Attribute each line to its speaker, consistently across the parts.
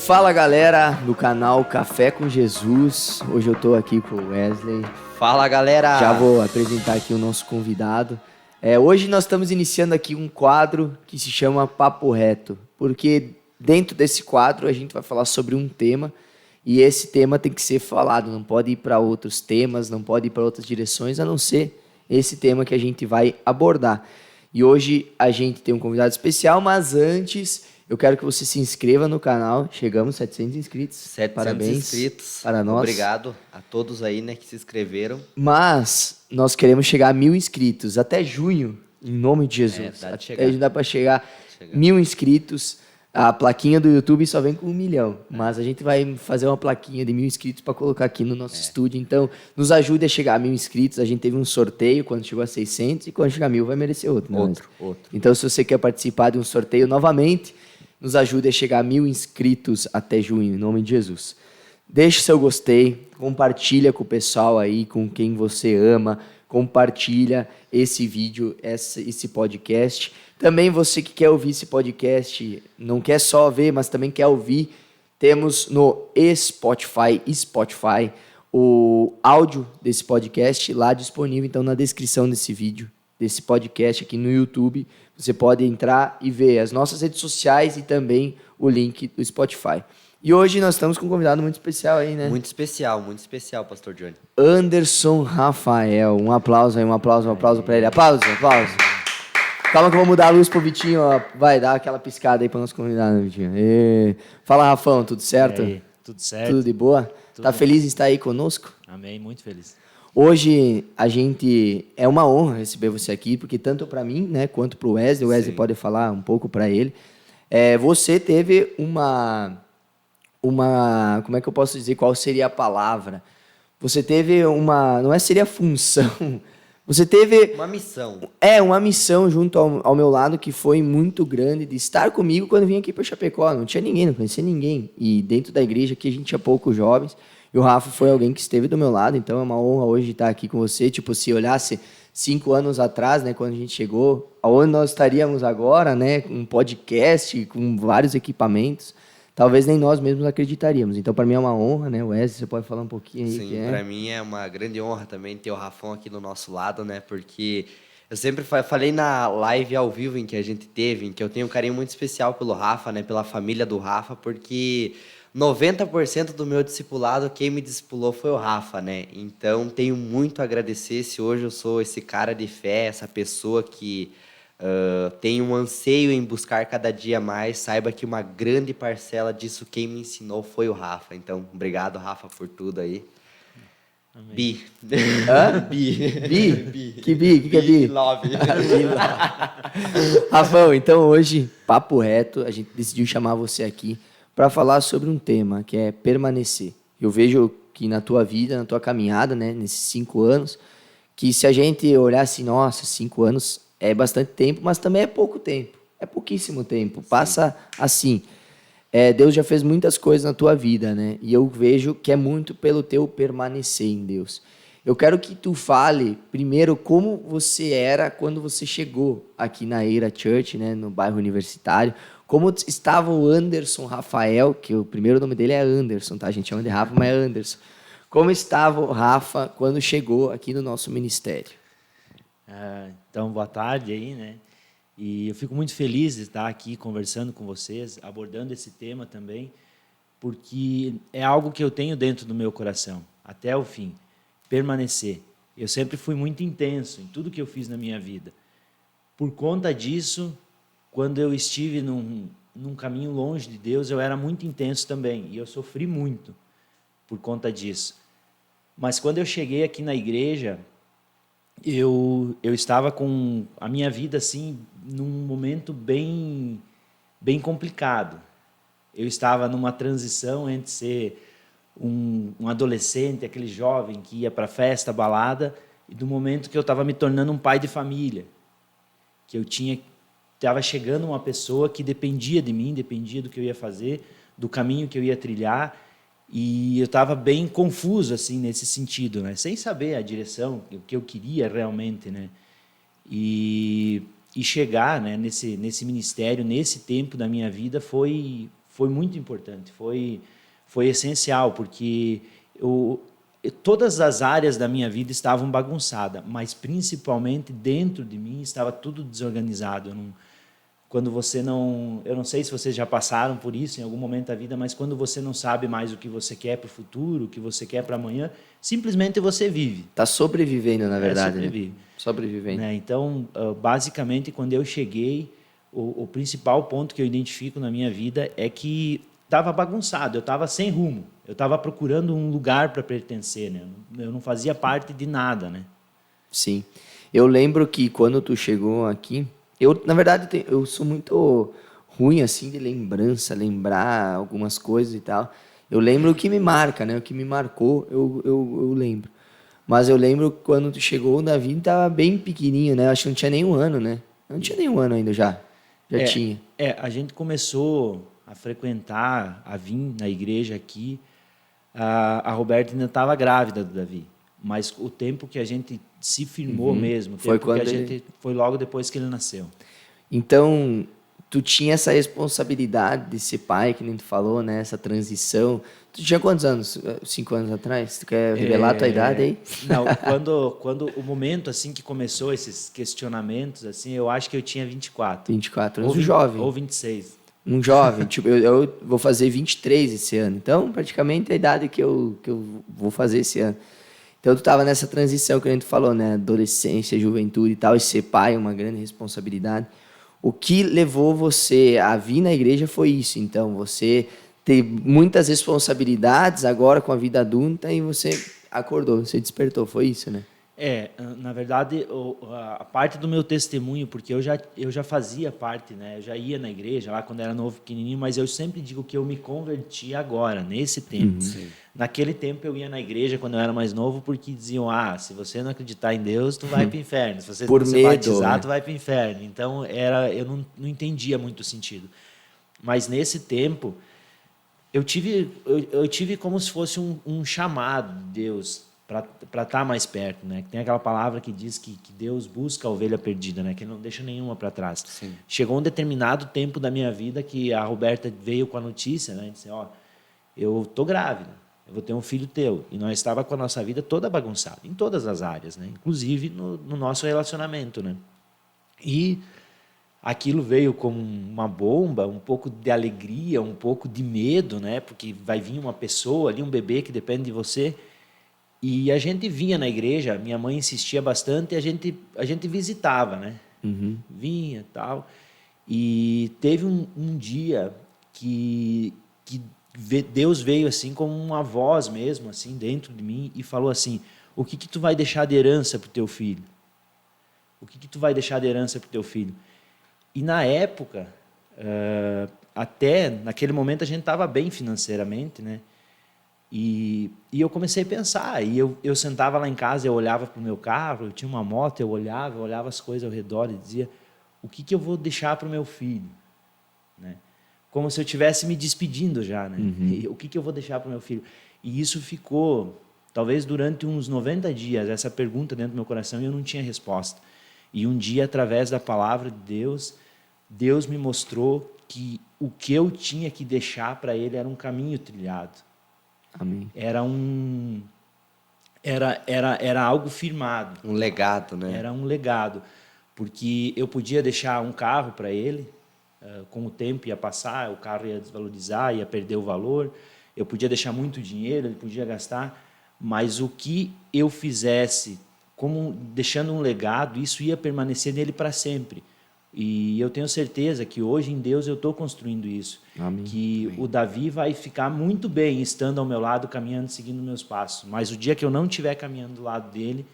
Speaker 1: Fala galera do canal Café com Jesus, hoje eu tô aqui com o Wesley.
Speaker 2: Fala galera!
Speaker 1: Já vou apresentar aqui o nosso convidado. Hoje nós estamos iniciando aqui um quadro que se chama Papo Reto, porque dentro desse quadro a gente vai falar sobre um tema e esse tema tem que ser falado, não pode ir para outros temas, não pode ir para outras direções, a não ser esse tema que a gente vai abordar. E hoje a gente tem um convidado especial, mas antes eu quero que você se inscreva no canal. Chegamos a 700 inscritos.
Speaker 2: 700
Speaker 1: Parabéns
Speaker 2: inscritos.
Speaker 1: para nós.
Speaker 2: Obrigado a todos aí, né, que se inscreveram.
Speaker 1: Mas nós queremos chegar a 1000 inscritos até junho, em nome de Jesus. Dá para chegar 1000 inscritos. A plaquinha do YouTube só vem com 1 milhão. Mas a gente vai fazer uma plaquinha de 1000 inscritos para colocar aqui no nosso estúdio. Então, nos ajude a chegar a 1000 inscritos. A gente teve um sorteio quando chegou a 600 e quando chegar a 1000 vai merecer outro.
Speaker 2: Outro.
Speaker 1: Então, se você quer participar de um sorteio novamente, nos ajude a chegar a 1000 inscritos até junho, em nome de Jesus. Deixe seu gostei, compartilha com o pessoal aí, com quem você ama, compartilha esse vídeo, esse podcast. Também você que quer ouvir esse podcast, não quer só ver, mas também quer ouvir, temos no Spotify, o áudio desse podcast lá disponível, então na descrição desse vídeo, desse podcast aqui no YouTube, você pode entrar e ver as nossas redes sociais e também o link do Spotify. E hoje nós estamos com um convidado muito especial aí, né?
Speaker 2: Muito especial, Pastor Johnny.
Speaker 1: Anderson Rafael. Um aplauso aí, um aplauso para ele. Aplauso. Calma que eu vou mudar a luz pro Vitinho, ó. Vai dar aquela piscada aí para nosso convidado, Vitinho. Fala, Rafão, tudo certo?
Speaker 3: E aí, tudo certo?
Speaker 1: Tudo de boa?
Speaker 3: Tudo
Speaker 1: tá
Speaker 3: bom.
Speaker 1: Feliz em estar aí conosco?
Speaker 3: Amém, muito feliz.
Speaker 1: Hoje é uma honra receber você aqui, porque tanto para mim, né, quanto para o Wesley. O Wesley pode falar um pouco para ele. Você teve uma, como é que eu posso dizer, qual seria a palavra? Você teve seria função, você teve...
Speaker 2: Uma missão.
Speaker 1: Uma missão junto ao meu lado que foi muito grande, de estar comigo quando eu vim aqui para Chapecó. Não tinha ninguém, não conhecia ninguém. E dentro da igreja aqui a gente tinha poucos jovens. E o Rafa foi alguém que esteve do meu lado, então é uma honra hoje estar aqui com você. Tipo, se olhasse 5 anos atrás, né, quando a gente chegou, aonde nós estaríamos agora, né, com um podcast, com vários equipamentos, talvez nem nós mesmos acreditaríamos. Então, para mim é uma honra, né, Wesley, você pode falar um pouquinho aí?
Speaker 2: Sim, para mim é uma grande honra também ter o Rafão aqui do nosso lado, né, porque eu sempre falei na live ao vivo em que a gente teve, em que eu tenho um carinho muito especial pelo Rafa, né, pela família do Rafa, porque 90% do meu discipulado, quem me discipulou foi o Rafa, né? Então, tenho muito a agradecer se hoje eu sou esse cara de fé, essa pessoa que tem um anseio em buscar cada dia mais. Saiba que uma grande parcela disso, quem me ensinou foi o Rafa. Então, obrigado, Rafa, por tudo aí.
Speaker 3: Amém.
Speaker 2: Bi.
Speaker 1: Hã?
Speaker 2: Bi.
Speaker 1: Que bi? O que é bi?
Speaker 2: Love.
Speaker 1: Rafão, então hoje, papo reto, a gente decidiu chamar você aqui para falar sobre um tema que é permanecer. Eu vejo que na tua vida, na tua caminhada, né, nesses 5 anos, que se a gente olhar assim, nossa, 5 anos é bastante tempo, mas também é pouco tempo, é pouquíssimo tempo, passa assim. Deus já fez muitas coisas na tua vida, né? E eu vejo que é muito pelo teu permanecer em Deus. Eu quero que tu fale primeiro como você era quando você chegou aqui na Eira Church, né, no bairro universitário. Como estava o Anderson Rafael, que o primeiro nome dele é Anderson, tá? A gente chama de Rafa, mas é Anderson. Como estava o Rafa quando chegou aqui no nosso ministério?
Speaker 3: Então, boa tarde aí, né? E eu fico muito feliz de estar aqui conversando com vocês, abordando esse tema também, porque é algo que eu tenho dentro do meu coração, até o fim, permanecer. Eu sempre fui muito intenso em tudo que eu fiz na minha vida. Por conta disso, quando eu estive num caminho longe de Deus, eu era muito intenso também, e eu sofri muito por conta disso. Mas quando eu cheguei aqui na igreja, eu estava com a minha vida assim, num momento bem complicado. Eu estava numa transição entre ser um adolescente, aquele jovem que ia para festa, balada, e do momento que eu estava me tornando um pai de família, que eu estava chegando uma pessoa que dependia de mim, dependia do que eu ia fazer, do caminho que eu ia trilhar, e eu estava bem confuso assim nesse sentido, né? Sem saber a direção, o que eu queria realmente, né? E chegar, né, nesse ministério, nesse tempo da minha vida, foi foi muito importante, foi essencial, porque todas as áreas da minha vida estavam bagunçadas, mas principalmente dentro de mim estava tudo desorganizado. Eu não sei se vocês já passaram por isso em algum momento da vida, mas quando você não sabe mais o que você quer para o futuro, o que você quer para amanhã, simplesmente você vive.
Speaker 1: Tá sobrevivendo, na verdade,
Speaker 3: sobrevive.
Speaker 1: né? Sobrevivendo.
Speaker 3: Né? Então, basicamente, quando eu cheguei, o principal ponto que eu identifico na minha vida é que estava bagunçado, eu estava sem rumo, eu estava procurando um lugar para pertencer, né? Eu não fazia parte de nada, né?
Speaker 1: Sim. Eu lembro que quando tu chegou aqui, na verdade, eu sou muito ruim, assim, de lembrar algumas coisas e tal. Eu lembro o que me marca, né? O que me marcou, eu lembro. Mas eu lembro que quando tu chegou, o Davi estava bem pequenininho, né? Acho que não tinha nem um ano, né? Não tinha nem um ano ainda já. Já tinha.
Speaker 3: A gente começou a frequentar, a vir na igreja aqui. A Roberta ainda estava grávida do Davi, mas o tempo que a gente se firmou mesmo, o tempo que a gente foi logo depois que ele nasceu.
Speaker 1: Então, tu tinha essa responsabilidade de ser pai, que nem tu falou, né? Essa transição. Tu tinha quantos anos? 5 anos atrás? Tu quer revelar a tua idade aí?
Speaker 3: Não, quando o momento assim que começou esses questionamentos, assim, eu acho que eu tinha 24.
Speaker 1: 24 anos, um jovem.
Speaker 3: Ou 26.
Speaker 1: Um jovem, tipo, eu vou fazer 23 esse ano. Então, praticamente a idade que eu vou fazer esse ano. Então, tu estava nessa transição que a gente falou, né? Adolescência, juventude e tal, e ser pai é uma grande responsabilidade. O que levou você a vir na igreja foi isso. Então, você ter muitas responsabilidades agora com a vida adulta e você acordou, você despertou. Foi isso, né?
Speaker 3: Na verdade, a parte do meu testemunho, porque eu já fazia parte, né? Eu já ia na igreja lá quando era novo, pequenininho, mas eu sempre digo que eu me converti agora, nesse tempo. Naquele tempo eu ia na igreja quando eu era mais novo, porque diziam, se você não acreditar em Deus, tu vai para o inferno. Se você não se batizar, né? Tu vai para o inferno. Então, eu não entendia muito o sentido. Mas nesse tempo, eu tive como se fosse um chamado de Deus para estar mais perto, né? Tem aquela palavra que diz que Deus busca a ovelha perdida, né? Que ele não deixa nenhuma para trás.
Speaker 2: Sim.
Speaker 3: Chegou um determinado tempo da minha vida que a Roberta veio com a notícia, né? Disse, eu tô grávida, eu vou ter um filho teu. E nós estava com a nossa vida toda bagunçada, em todas as áreas, né? Inclusive no nosso relacionamento, né? E aquilo veio como uma bomba, um pouco de alegria, um pouco de medo, né? Porque vai vir uma pessoa ali, um bebê que depende de você. E a gente vinha na igreja, minha mãe insistia bastante, e a gente visitava, né? Vinha e tal. E teve um dia que Deus veio assim como uma voz mesmo, assim, dentro de mim, e falou assim, o que tu vai deixar de herança para o teu filho? O que tu vai deixar de herança para o teu filho? E na época, até naquele momento a gente estava bem financeiramente, né? E eu comecei a pensar, e eu sentava lá em casa, eu olhava para o meu carro, eu tinha uma moto, eu olhava as coisas ao redor e dizia, o que eu vou deixar para o meu filho? Né? Como se eu estivesse me despedindo já, né? O que eu vou deixar para o meu filho? E isso ficou, talvez durante uns 90 dias, essa pergunta dentro do meu coração, e eu não tinha resposta. E um dia, através da palavra de Deus me mostrou que o que eu tinha que deixar para ele era um caminho trilhado.
Speaker 1: Amém.
Speaker 3: Era algo firmado.
Speaker 2: Um legado, né?
Speaker 3: Era um legado. Porque eu podia deixar um carro para ele, com o tempo ia passar, o carro ia desvalorizar, ia perder o valor, eu podia deixar muito dinheiro, ele podia gastar, mas o que eu fizesse, como deixando um legado, isso ia permanecer nele para sempre. E eu tenho certeza que hoje em Deus eu estou construindo isso.
Speaker 1: Amém.
Speaker 3: Que
Speaker 2: Amém.
Speaker 3: o Davi vai ficar muito bem estando ao meu lado, caminhando, seguindo meus passos. Mas o dia que eu não estiver caminhando do lado dele,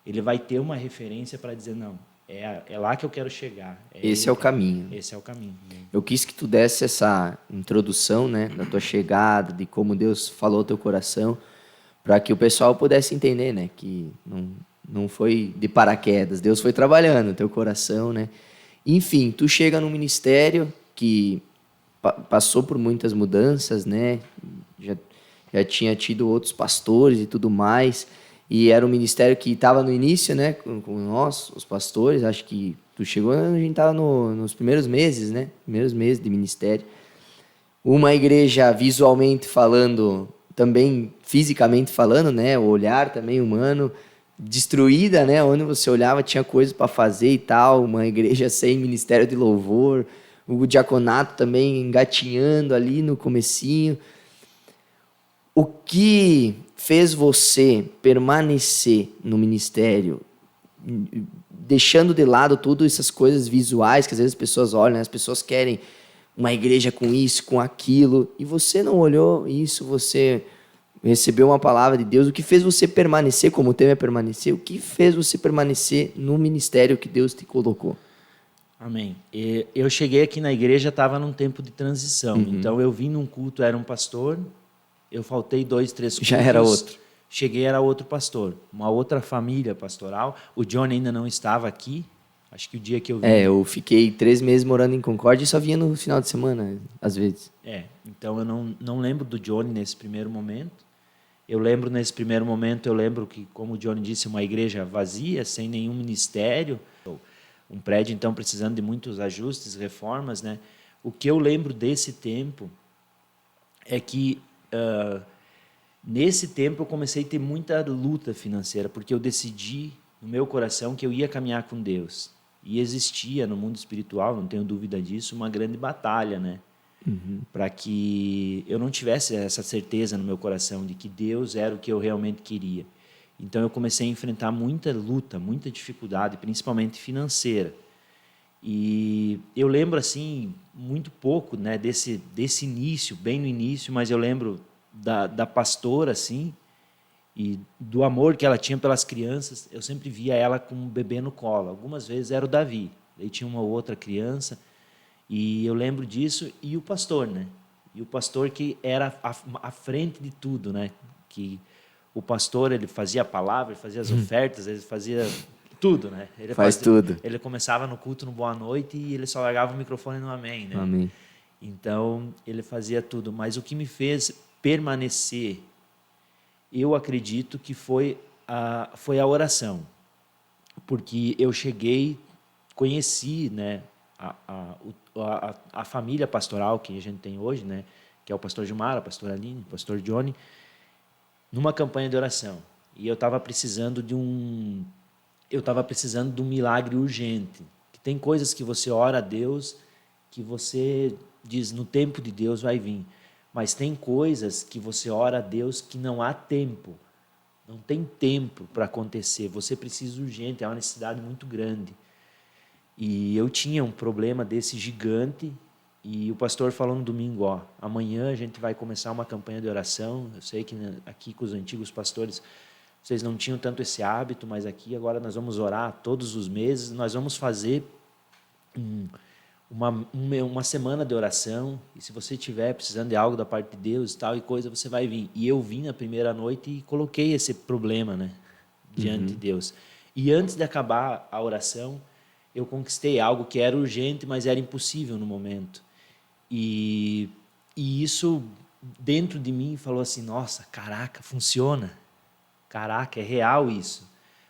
Speaker 3: ele vai ter uma referência para dizer, não, é lá que eu quero chegar.
Speaker 1: Esse é o caminho.
Speaker 3: Esse é o caminho.
Speaker 1: Eu quis que tu desse essa introdução, né, da tua chegada, de como Deus falou ao teu coração, para que o pessoal pudesse entender, né, que não foi de paraquedas, Deus foi trabalhando no teu coração, né. Enfim, tu chega num ministério que passou por muitas mudanças, né? Já tinha tido outros pastores e tudo mais. E era um ministério que estava no início, né? Com nós, os pastores. Acho que tu chegou, a gente estava nos primeiros meses, né? Primeiros meses de ministério. Uma igreja visualmente falando, também fisicamente falando, né? O olhar também humano, destruída, né? Onde você olhava tinha coisas para fazer e tal. Uma igreja sem ministério de louvor, o diaconato também engatinhando ali no comecinho. O que fez você permanecer no ministério, deixando de lado todas essas coisas visuais que às vezes as pessoas olham, né? As pessoas querem uma igreja com isso, com aquilo, e você não olhou isso, você recebeu uma palavra de Deus. O que fez você permanecer, como o tema é permanecer, o que fez você permanecer no ministério que Deus te colocou?
Speaker 3: Amém. Eu cheguei aqui na igreja, estava num tempo de transição. Então, eu vim num culto, era um pastor, eu faltei 2, 3 cultos.
Speaker 1: Já era outro.
Speaker 3: Cheguei, era outro pastor. Uma outra família pastoral. O Johnny ainda não estava aqui. Acho que o dia que eu vim...
Speaker 1: Eu fiquei 3 meses morando em Concórdia e só vinha no final de semana, às vezes.
Speaker 3: Então eu não lembro do Johnny nesse primeiro momento. Eu lembro que, como o Johnny disse, uma igreja vazia, sem nenhum ministério, um prédio então precisando de muitos ajustes, reformas, né? O que eu lembro desse tempo é que nesse tempo eu comecei a ter muita luta financeira, porque eu decidi no meu coração que eu ia caminhar com Deus. E existia no mundo espiritual, não tenho dúvida disso, uma grande batalha, né? Para que eu não tivesse essa certeza no meu coração de que Deus era o que eu realmente queria. Então eu comecei a enfrentar muita luta, muita dificuldade, principalmente financeira. E eu lembro assim muito pouco, né, desse início, bem no início, mas eu lembro da pastora assim e do amor que ela tinha pelas crianças. Eu sempre via ela com um bebê no colo. Algumas vezes era o Davi, daí tinha uma outra criança. E eu lembro disso, e o pastor, né? E o pastor que era à frente de tudo, né? Que o pastor, ele fazia a palavra, ele fazia as ofertas, ele fazia tudo, né?
Speaker 1: Tudo.
Speaker 3: Ele começava no culto no boa noite e ele só largava o microfone no amém, né?
Speaker 1: Amém.
Speaker 3: Então, ele fazia tudo. Mas o que me fez permanecer, eu acredito que foi a oração. Porque eu cheguei, conheci, né? A família pastoral que a gente tem hoje, né, que é o pastor Gilmar, a pastora Aline, o pastor Johnny, numa campanha de oração. E eu estava precisando de um milagre urgente. Que tem coisas que você ora a Deus, que você diz, no tempo de Deus vai vir. Mas tem coisas que você ora a Deus que não há tempo. Não tem tempo para acontecer. Você precisa urgente, é uma necessidade muito grande. E eu tinha um problema desse gigante, e o pastor falou no domingo, amanhã a gente vai começar uma campanha de oração. Eu sei que aqui com os antigos pastores vocês não tinham tanto esse hábito, mas aqui agora nós vamos orar todos os meses, nós vamos fazer uma semana de oração, e se você estiver precisando de algo da parte de Deus e tal e coisa, você vai vir. E eu vim na primeira noite e coloquei esse problema, né, diante de Deus. E antes de acabar a oração, eu conquistei algo que era urgente, mas era impossível no momento. E isso, dentro de mim, falou assim, nossa, caraca, funciona. Caraca, é real isso.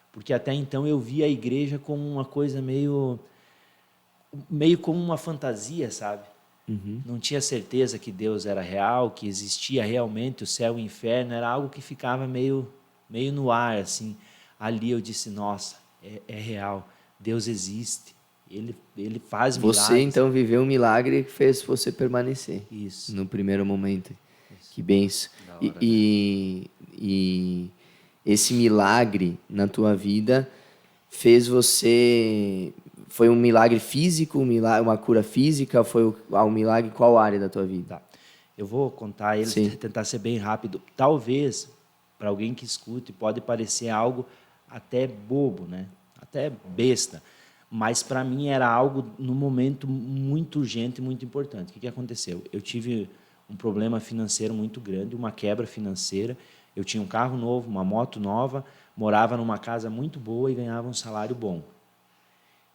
Speaker 3: Porque até então eu via a igreja como uma coisa meio como uma fantasia, sabe? Não tinha certeza que Deus era real, que existia realmente o céu e o inferno. Era algo que ficava meio no ar, assim. Ali eu disse, nossa, é real. Deus existe, ele faz milagres.
Speaker 1: Você, então, viveu um milagre que fez você permanecer.
Speaker 3: Isso.
Speaker 1: No primeiro momento. Isso. Que benção. E esse milagre na tua vida fez você... Foi um milagre físico, uma cura física? Foi um milagre em qual área da tua vida?
Speaker 3: Tá. Eu vou contar ele, tentar ser bem rápido. Talvez, para alguém que escute, pode parecer algo até bobo, né? Até besta, mas para mim era algo no momento muito urgente, muito importante. O que aconteceu? Eu tive um problema financeiro muito grande, uma quebra financeira. Eu tinha um carro novo, uma moto nova, morava numa casa muito boa e ganhava um salário bom.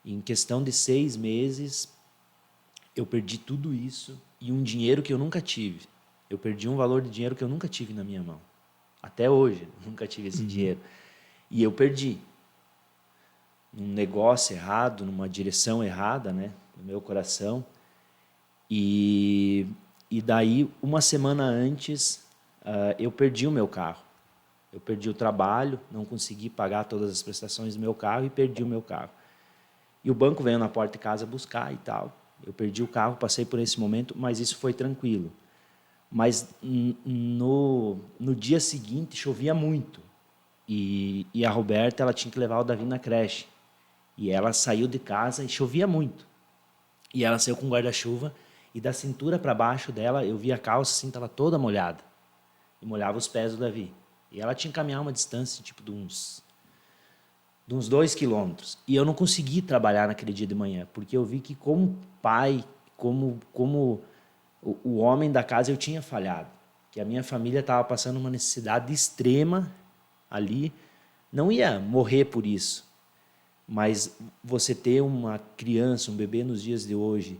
Speaker 3: E em questão de 6 meses, eu perdi tudo isso e um dinheiro que eu nunca tive. Eu perdi um valor de dinheiro que eu nunca tive na minha mão. Até hoje, nunca tive esse dinheiro. E eu perdi. Num negócio errado, numa direção errada, né, no meu coração. E E daí, uma semana antes, eu perdi o meu carro. Eu perdi o trabalho, não consegui pagar todas as prestações do meu carro e perdi o meu carro. E o banco veio na porta de casa buscar e tal. Eu perdi o carro, passei por esse momento, mas isso foi tranquilo. Mas no dia seguinte chovia muito. E a Roberta, ela tinha que levar o Davi na creche. E ela saiu de casa e chovia muito. E ela saiu com guarda-chuva e da cintura para baixo dela eu via a calça assim, estava toda molhada. E molhava os pés do Davi. E ela tinha que caminhar uma distância tipo de uns 2 quilômetros. E eu não consegui trabalhar naquele dia de manhã, porque eu vi que como pai, como o homem da casa, eu tinha falhado. Que a minha família estava passando uma necessidade extrema ali. Não ia morrer por isso. Mas você ter uma criança, um bebê nos dias de hoje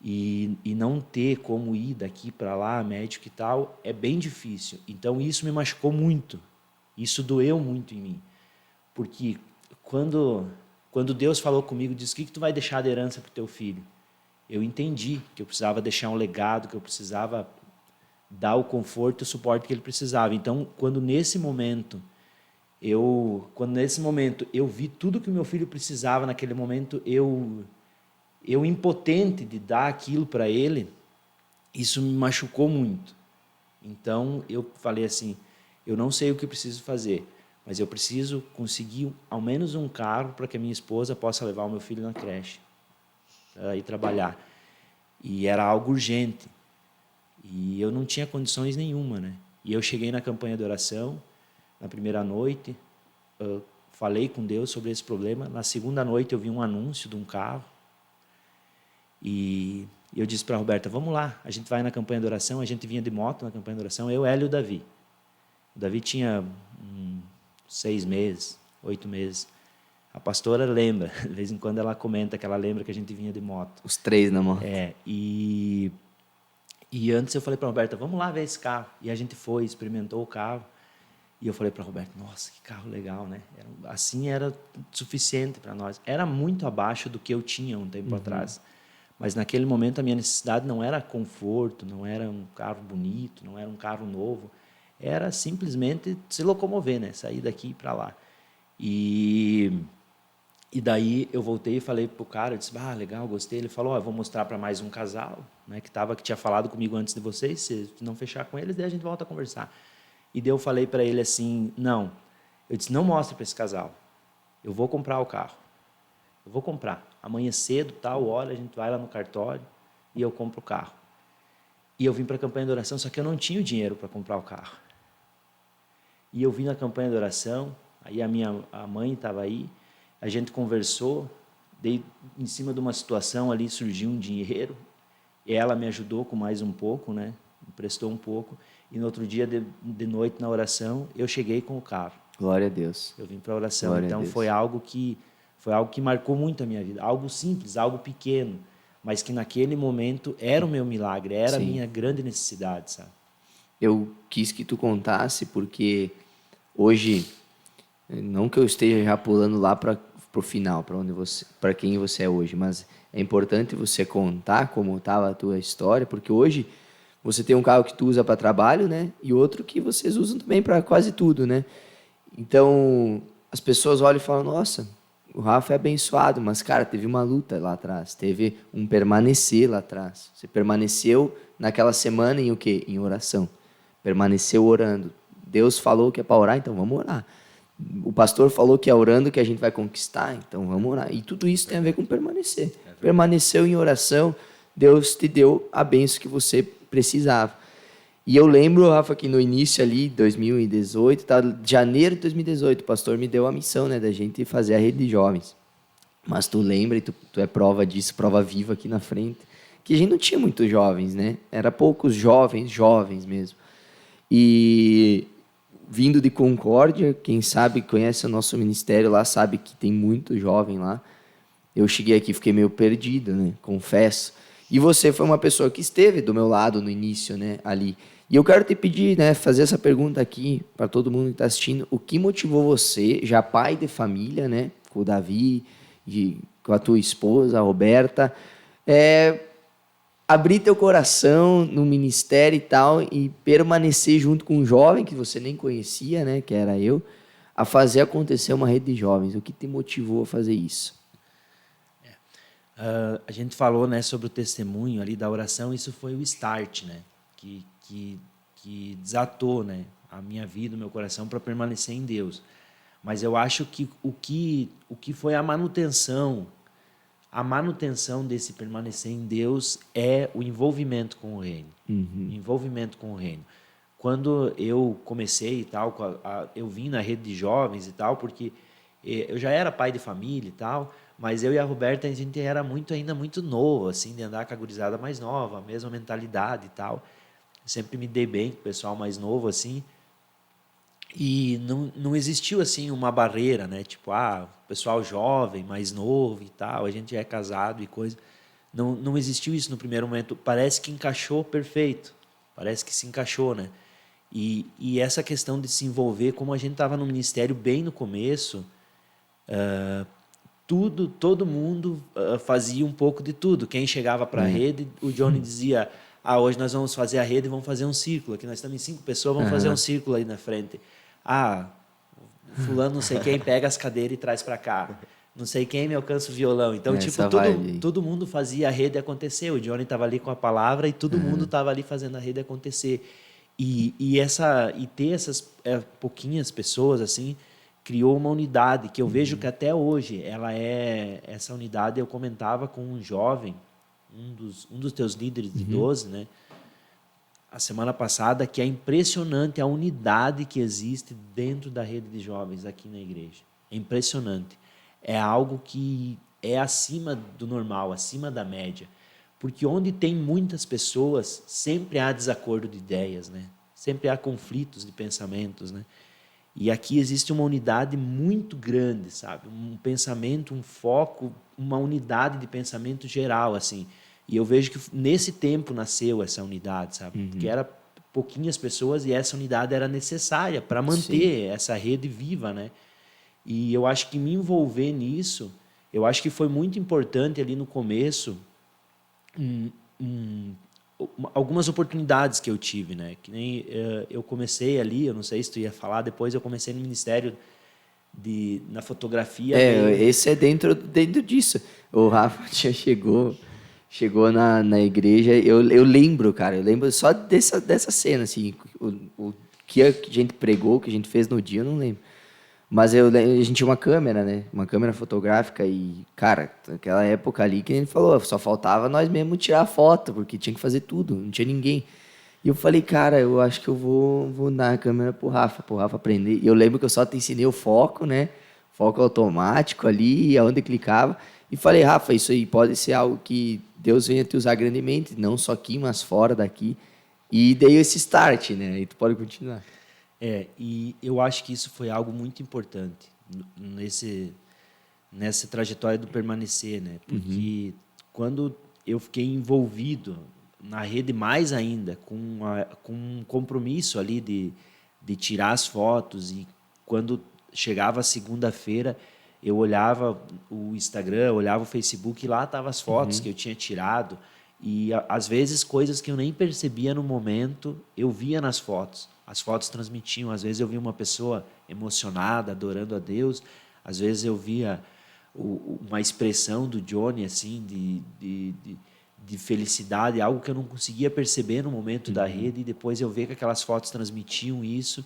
Speaker 3: e não ter como ir daqui para lá, médico e tal, é bem difícil. Então, isso me machucou muito. Isso doeu muito em mim. Porque quando Deus falou comigo, disse, o que tu vai deixar de herança para o teu filho? Eu entendi que eu precisava deixar um legado, que eu precisava dar o conforto e o suporte que ele precisava. Então, quando nesse momento eu vi tudo que o meu filho precisava naquele momento, eu impotente de dar aquilo para ele, isso me machucou muito. Então eu falei assim, eu não sei o que preciso fazer, mas eu preciso conseguir ao menos um carro para que a minha esposa possa levar o meu filho na creche, para ir trabalhar. E era algo urgente. E eu não tinha condições nenhuma, né? E eu cheguei na campanha de oração, na primeira noite, eu falei com Deus sobre esse problema. Na segunda noite eu vi um anúncio de um carro. E eu disse para a Roberta, vamos lá, a gente vai na campanha de oração. A gente vinha de moto na campanha de oração, eu, ela e o Davi. O Davi tinha 6 meses, 8 meses. A pastora lembra, de vez em quando ela comenta que ela lembra que a gente vinha de moto.
Speaker 1: Os 3 na moto.
Speaker 3: E antes eu falei para a Roberta, vamos lá ver esse carro. E a gente foi, experimentou o carro. E eu falei para a Roberta, nossa, que carro legal, né? Assim era suficiente para nós. Era muito abaixo do que eu tinha um tempo atrás. Mas naquele momento a minha necessidade não era conforto, não era um carro bonito, não era um carro novo. Era simplesmente se locomover, né? Sair daqui para lá. E daí eu voltei e falei para o cara, eu disse, legal, gostei. Ele falou, eu vou mostrar para mais um casal, né, que tinha falado comigo antes de vocês, se não fechar com eles, daí a gente volta a conversar. E daí eu falei para ele assim, não. Eu disse, não mostre para esse casal. Eu vou comprar o carro. Eu vou comprar. Amanhã cedo, tal hora, a gente vai lá no cartório e eu compro o carro. E eu vim para a campanha de oração, só que eu não tinha o dinheiro para comprar o carro. E eu vim na campanha de oração, aí a mãe estava aí, a gente conversou, daí em cima de uma situação ali surgiu um dinheiro, e ela me ajudou com mais um pouco, né? Me prestou um pouco, e no outro dia de noite na oração, eu cheguei com o carro.
Speaker 1: Glória a Deus.
Speaker 3: Eu vim para a oração,
Speaker 1: Glória
Speaker 3: então
Speaker 1: a Deus.
Speaker 3: foi algo que marcou muito a minha vida, algo simples, algo pequeno, mas que naquele momento era o meu milagre, era a minha grande necessidade, sabe?
Speaker 1: Eu quis que tu contasse porque hoje, não que eu esteja já pulando lá para o final, para quem você é hoje, mas é importante você contar como estava a tua história, porque hoje você tem um carro que tu usa para trabalho, né? E outro que vocês usam também para quase tudo, né? Então, as pessoas olham e falam, nossa, o Rafa é abençoado, mas, cara, teve uma luta lá atrás, teve um permanecer lá atrás. Você permaneceu naquela semana em o quê? Em oração. Permaneceu orando. Deus falou que é para orar, então vamos orar. O pastor falou que é orando que a gente vai conquistar, então vamos orar. E tudo isso tem a ver com permanecer. Permaneceu em oração, Deus te deu a bênção que você precisava. E eu lembro, Rafa, que no início ali, 2018, janeiro de 2018, o pastor me deu a missão, né, da gente fazer a rede de jovens. Mas tu lembra, e tu é prova disso, prova viva aqui na frente, que a gente não tinha muitos jovens, né? Era poucos jovens mesmo. E vindo de Concórdia, quem sabe, conhece o nosso ministério lá, sabe que tem muito jovem lá. Eu cheguei aqui e fiquei meio perdido, né? Confesso. E você foi uma pessoa que esteve do meu lado no início, né? Ali. E eu quero te pedir, né? Fazer essa pergunta aqui para todo mundo que está assistindo. O que motivou você, já pai de família, né? Com o Davi, com a tua esposa, a Roberta, abrir teu coração no ministério e tal, e permanecer junto com um jovem que você nem conhecia, né, que era eu, a fazer acontecer uma rede de jovens? O que te motivou a fazer isso?
Speaker 3: A gente falou, né, sobre o testemunho ali da oração, isso foi o start, né, que desatou, né, a minha vida, o meu coração para permanecer em Deus. Mas eu acho que o que foi a manutenção desse permanecer em Deus é o envolvimento com o reino.
Speaker 1: Uhum.
Speaker 3: O envolvimento com o reino. Quando eu comecei e tal, eu vim na rede de jovens e tal, porque eu já era pai de família e tal, mas eu e a Roberta, a gente era ainda muito novo, assim, de andar com a gurizada mais nova, a mesma mentalidade e tal. Sempre me dei bem com o pessoal mais novo, assim. E não existiu, assim, uma barreira, né? Tipo, pessoal jovem, mais novo e tal, a gente é casado e coisa. Não existiu isso no primeiro momento. Parece que encaixou perfeito. Parece que se encaixou, né? E essa questão de se envolver, como a gente estava no ministério bem no começo, todo mundo fazia um pouco de tudo. Quem chegava para a rede, o Johnny dizia: hoje nós vamos fazer a rede e vamos fazer um círculo. Aqui nós estamos em 5 pessoas, vamos fazer um círculo aí na frente. Fulano não sei quem pega as cadeiras e traz para cá. Não sei quem me alcança o violão. Então, todo mundo fazia a rede acontecer. O Johnny estava ali com a palavra e todo mundo estava ali fazendo a rede acontecer. E ter essas pouquinhas pessoas assim criou uma unidade que eu vejo que até hoje essa unidade. Eu comentava com um jovem, um dos teus líderes de 12, né, a semana passada, que é impressionante a unidade que existe dentro da rede de jovens aqui na igreja. É impressionante. É algo que é acima do normal, acima da média. Porque onde tem muitas pessoas, sempre há desacordo de ideias, né? Sempre há conflitos de pensamentos, né? E aqui existe uma unidade muito grande, sabe? Um pensamento, um foco, uma unidade de pensamento geral, assim. E eu vejo que nesse tempo nasceu essa unidade, sabe? Porque era pouquinhas pessoas e essa unidade era necessária para manter essa rede viva, né? E eu acho que me envolver nisso, eu acho que foi muito importante ali no começo, algumas oportunidades que eu tive, né? Que nem eu comecei ali, eu não sei se tu ia falar, depois eu comecei no ministério na fotografia.
Speaker 1: Esse é dentro disso. O Rafa chegou na igreja, eu lembro, cara, eu lembro só dessa cena, assim, o que a gente pregou, o que a gente fez no dia, eu não lembro. Mas a gente tinha uma câmera, né? Uma câmera fotográfica e, cara, naquela época ali que a gente falou, só faltava nós mesmos tirar foto, porque tinha que fazer tudo, não tinha ninguém. E eu falei, cara, eu acho que eu vou dar a câmera pro Rafa aprender. E eu lembro que eu só te ensinei o foco, né? Foco automático ali, aonde clicava. E falei, Rafa, isso aí pode ser algo que Deus venha te usar grandemente, não só aqui, mas fora daqui. E dei esse start, né? E tu pode continuar.
Speaker 3: E eu acho que isso foi algo muito importante nessa trajetória do permanecer, né? Porque quando eu fiquei envolvido na rede mais ainda, com um compromisso ali de tirar as fotos, e quando chegava a segunda-feira, eu olhava o Instagram, olhava o Facebook, e lá estavam as fotos que eu tinha tirado, e às vezes coisas que eu nem percebia no momento, eu via nas fotos. As fotos transmitiam. Às vezes eu via uma pessoa emocionada, adorando a Deus. Às vezes eu via uma expressão do Johnny, assim, de felicidade, algo que eu não conseguia perceber no momento da rede, e depois eu via que aquelas fotos transmitiam isso,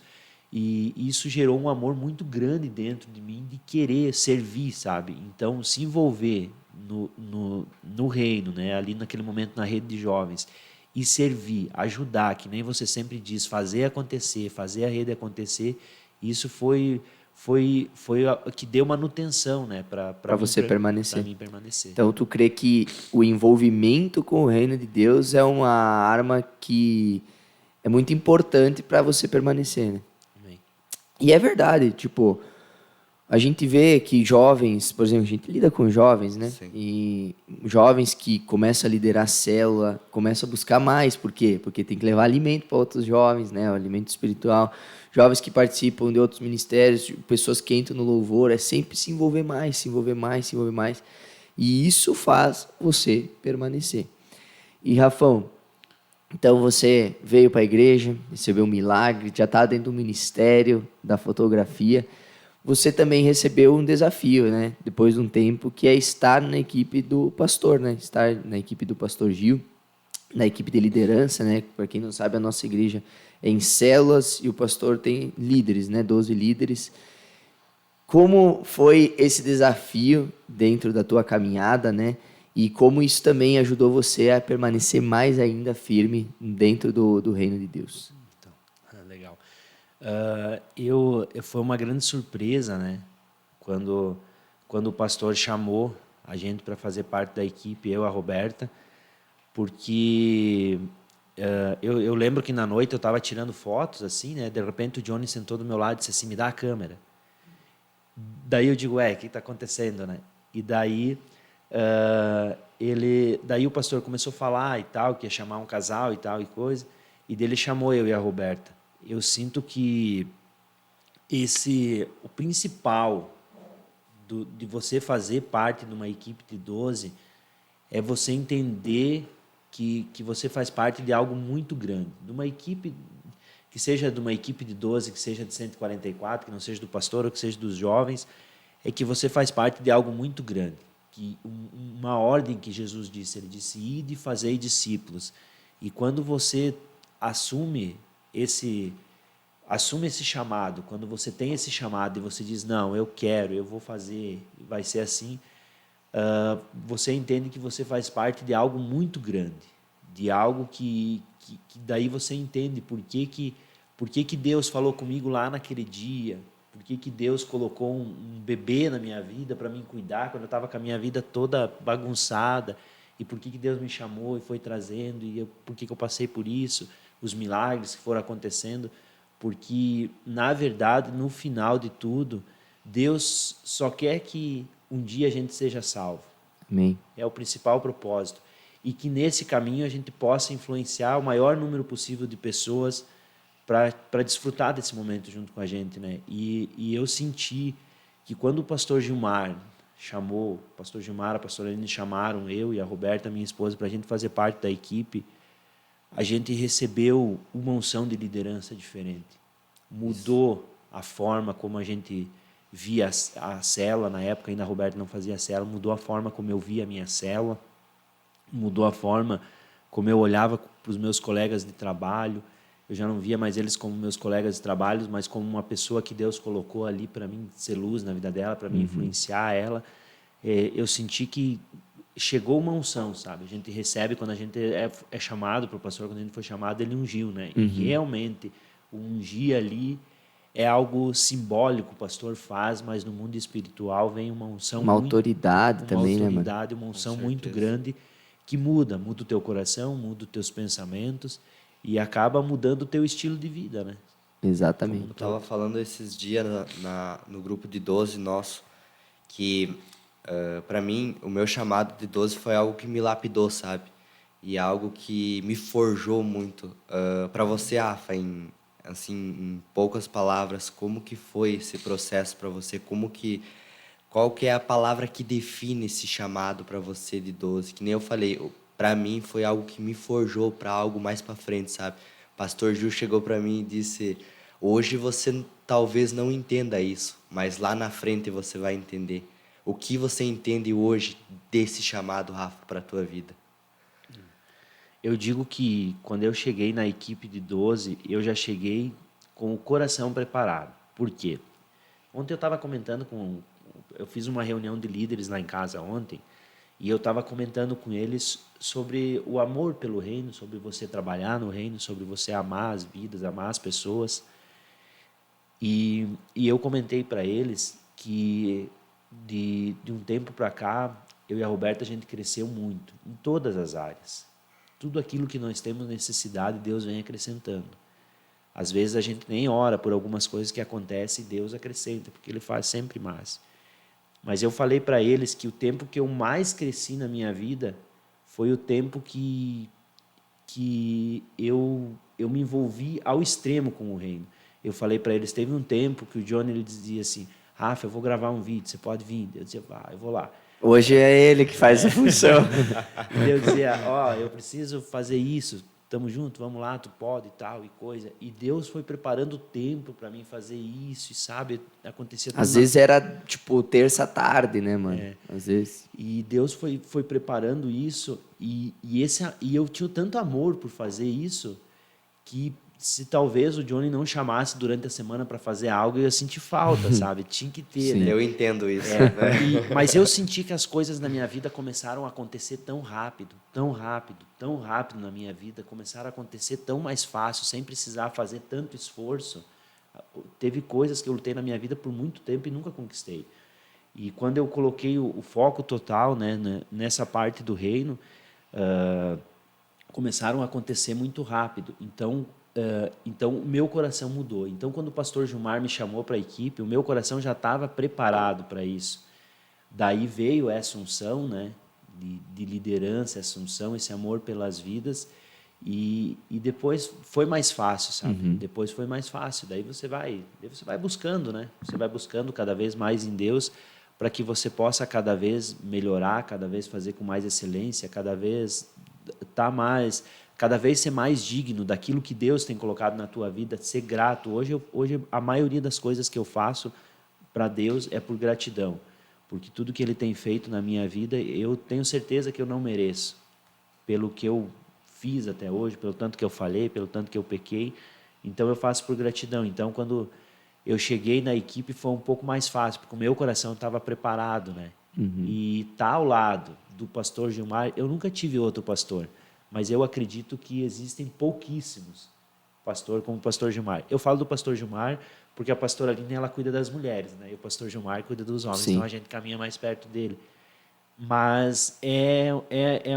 Speaker 3: e isso gerou um amor muito grande dentro de mim, de querer servir, sabe? Então, se envolver no reino, né? Ali naquele momento na rede de jovens, e servir, ajudar, que nem você sempre diz, fazer acontecer, fazer a rede acontecer, isso foi o que deu manutenção, né, para
Speaker 1: você permanecer.
Speaker 3: Para mim permanecer.
Speaker 1: Então, tu crê que o envolvimento com o reino de Deus é uma arma que é muito importante para você permanecer, né?
Speaker 3: Amém.
Speaker 1: E é verdade, tipo, a gente vê que jovens, por exemplo, a gente lida com jovens, né?
Speaker 2: Sim.
Speaker 1: E jovens que começam a liderar célula, começam a buscar mais. Por quê? Porque tem que levar alimento para outros jovens, né? O alimento espiritual. Jovens que participam de outros ministérios, pessoas que entram no louvor, é sempre se envolver mais, se envolver mais, se envolver mais. E isso faz você permanecer. E, Rafão, então você veio para a igreja, recebeu um milagre, já está dentro do ministério da fotografia. Você também recebeu um desafio, né? Depois de um tempo, que é estar na equipe do pastor, né? Estar na equipe do pastor Gil, na equipe de liderança, né? Para quem não sabe, a nossa igreja é em células e o pastor tem líderes, né? 12 líderes. Como foi esse desafio dentro da tua caminhada, né? E como isso também ajudou você a permanecer mais ainda firme dentro do reino de Deus?
Speaker 3: Então, legal. Foi uma grande surpresa, né? Quando, quando o pastor chamou a gente para fazer parte da equipe, eu e a Roberta, porque eu lembro que na noite eu estava tirando fotos, assim, né? De repente o Johnny sentou do meu lado e disse assim, me dá a câmera. Daí eu digo, o que está acontecendo, né? E daí daí o pastor começou a falar e tal, que ia chamar um casal e tal e coisa, e dele chamou eu e a Roberta. Eu sinto que o principal de você fazer parte de uma equipe de 12 é você entender que você faz parte de algo muito grande, de uma equipe que seja de uma equipe de 12, que seja de 144, que não seja do pastor ou que seja dos jovens, é que você faz parte de algo muito grande. Que uma ordem que Jesus disse, ele disse, ide e fazei discípulos. E quando você assume esse chamado, quando você tem esse chamado e você diz, não, eu quero, eu vou fazer, vai ser assim, você entende que você faz parte de algo muito grande, de algo que daí você entende por que Deus falou comigo lá naquele dia, por que Deus colocou um bebê na minha vida para me cuidar quando eu estava com a minha vida toda bagunçada, e por que Deus me chamou e foi trazendo, e por que eu passei por isso, os milagres que foram acontecendo, porque, na verdade, no final de tudo, Deus só quer que um dia a gente seja salvo.
Speaker 1: Amém.
Speaker 3: É o principal propósito. E que nesse caminho a gente possa influenciar o maior número possível de pessoas para desfrutar desse momento junto com a gente, né? E eu senti que quando o pastor Gilmar chamou, o pastor Gilmar, a pastora Aline chamaram eu e a Roberta, minha esposa, para a gente fazer parte da equipe, a gente recebeu uma unção de liderança diferente. Mudou a forma como a gente via a célula, na época ainda a Roberta não fazia célula, mudou a forma como eu via a minha célula, mudou a forma como eu olhava para os meus colegas de trabalho. Eu já não via mais eles como meus colegas de trabalho, mas como uma pessoa que Deus colocou ali para mim ser luz na vida dela, para mim influenciar ela. Eu senti que chegou uma unção, sabe? A gente recebe quando a gente é chamado para o pastor, quando a gente foi chamado, ele ungiu, né? E realmente o ungir ali é algo simbólico, o pastor faz, mas no mundo espiritual vem uma unção
Speaker 1: Uma autoridade
Speaker 3: uma
Speaker 1: também, né, mano?
Speaker 3: autoridade, uma unção muito
Speaker 2: certeza.
Speaker 3: grande que muda o teu coração, muda os teus pensamentos e acaba mudando o teu estilo de vida, né?
Speaker 1: Exatamente.
Speaker 2: Eu tava falando esses dias no grupo de 12 nosso, que para mim o meu chamado de 12 foi algo que me lapidou, sabe? E algo que me forjou muito. Para você, Rafa, em poucas palavras, como que foi esse processo para você? Qual que é a palavra que define esse chamado para você de 12? Que nem eu falei, para mim foi algo que me forjou para algo mais para frente, sabe? Pastor Gil chegou para mim e disse: "Hoje você talvez não entenda isso, mas lá na frente você vai entender. O que você entende hoje desse chamado, Rafa, para a tua vida?"
Speaker 3: Eu digo que quando eu cheguei na equipe de 12, eu já cheguei com o coração preparado. Por quê? Ontem eu estava comentando eu fiz uma reunião de líderes lá em casa ontem, e eu estava comentando com eles sobre o amor pelo reino, sobre você trabalhar no reino, sobre você amar as vidas, amar as pessoas. E eu comentei para eles que de um tempo para cá, eu e a Roberta, a gente cresceu muito, em todas as áreas. Tudo aquilo que nós temos necessidade, Deus vem acrescentando. Às vezes a gente nem ora por algumas coisas que acontecem e Deus acrescenta, porque Ele faz sempre mais. Mas eu falei para eles que o tempo que eu mais cresci na minha vida foi o tempo que eu me envolvi ao extremo com o reino. Eu falei para eles, teve um tempo que o Johnny ele dizia assim, Rafa, eu vou gravar um vídeo, você pode vir? Eu dizia, eu vou lá.
Speaker 1: Hoje é ele que faz a função.
Speaker 3: E eu dizia, eu preciso fazer isso, tamo junto, vamos lá, tu pode e tal, e coisa. E Deus foi preparando o tempo para mim fazer isso, e sabe, acontecia tudo.
Speaker 1: Às vezes era, tipo, terça tarde, né, mano? Às vezes.
Speaker 3: E Deus foi preparando isso, e eu tinha tanto amor por fazer isso, que se talvez o Johnny não chamasse durante a semana para fazer algo, eu ia sentir falta, sabe? Tinha que ter,
Speaker 2: Sim,
Speaker 3: né?
Speaker 2: eu entendo isso.
Speaker 3: Mas eu senti que as coisas na minha vida começaram a acontecer tão rápido, tão rápido, tão rápido na minha vida, começaram a acontecer tão mais fácil, sem precisar fazer tanto esforço. Teve coisas que eu lutei na minha vida por muito tempo e nunca conquistei. E quando eu coloquei o foco total, né, nessa parte do reino, começaram a acontecer muito rápido. Então, o meu coração mudou. Então, quando o pastor Gilmar me chamou para a equipe, o meu coração já estava preparado para isso. Daí veio essa unção, né, de liderança, essa unção, esse amor pelas vidas. E depois foi mais fácil, sabe? Depois foi mais fácil. Daí você vai buscando, né? Você vai buscando cada vez mais em Deus para que você possa cada vez melhorar, cada vez fazer com mais excelência, cada vez ser mais digno daquilo que Deus tem colocado na tua vida, ser grato. Hoje a maioria das coisas que eu faço para Deus é por gratidão, porque tudo que Ele tem feito na minha vida, eu tenho certeza que eu não mereço, pelo que eu fiz até hoje, pelo tanto que eu falei, pelo tanto que eu pequei. Então eu faço por gratidão. Então quando eu cheguei na equipe foi um pouco mais fácil, porque o meu coração estava preparado, né? E tá ao lado do pastor Gilmar, eu nunca tive outro pastor, mas eu acredito que existem pouquíssimos pastor como o pastor Gilmar. Eu falo do pastor Gilmar porque a pastora Aline, ela cuida das mulheres, né? E o pastor Gilmar cuida dos homens. Sim. Então a gente caminha mais perto dele. Mas é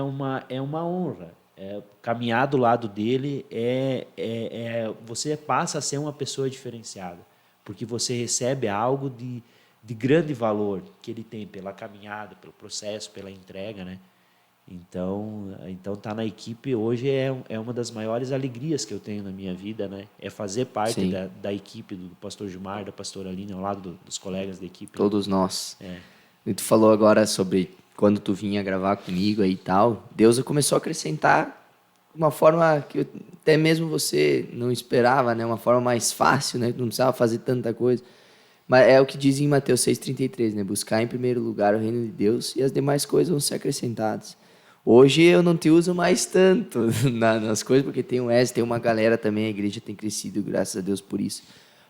Speaker 3: uma honra. Caminhar do lado dele você passa a ser uma pessoa diferenciada, porque você recebe algo de grande valor que ele tem pela caminhada, pelo processo, pela entrega, né? Então tá na equipe hoje é uma das maiores alegrias que eu tenho na minha vida, né? É fazer parte da equipe do pastor Gilmar, da pastora Aline, ao lado dos colegas da equipe.
Speaker 1: Todos nós. E tu falou agora sobre quando tu vinha gravar comigo aí e tal, Deus começou a acrescentar uma forma que até mesmo você não esperava, né? Uma forma mais fácil, né? Não precisava fazer tanta coisa. Mas é o que diz em Mateus 6,33, né? Buscar em primeiro lugar o reino de Deus e as demais coisas vão ser acrescentadas. Hoje eu não te uso mais tanto nas coisas, porque tem uma galera também, a igreja tem crescido, graças a Deus por isso.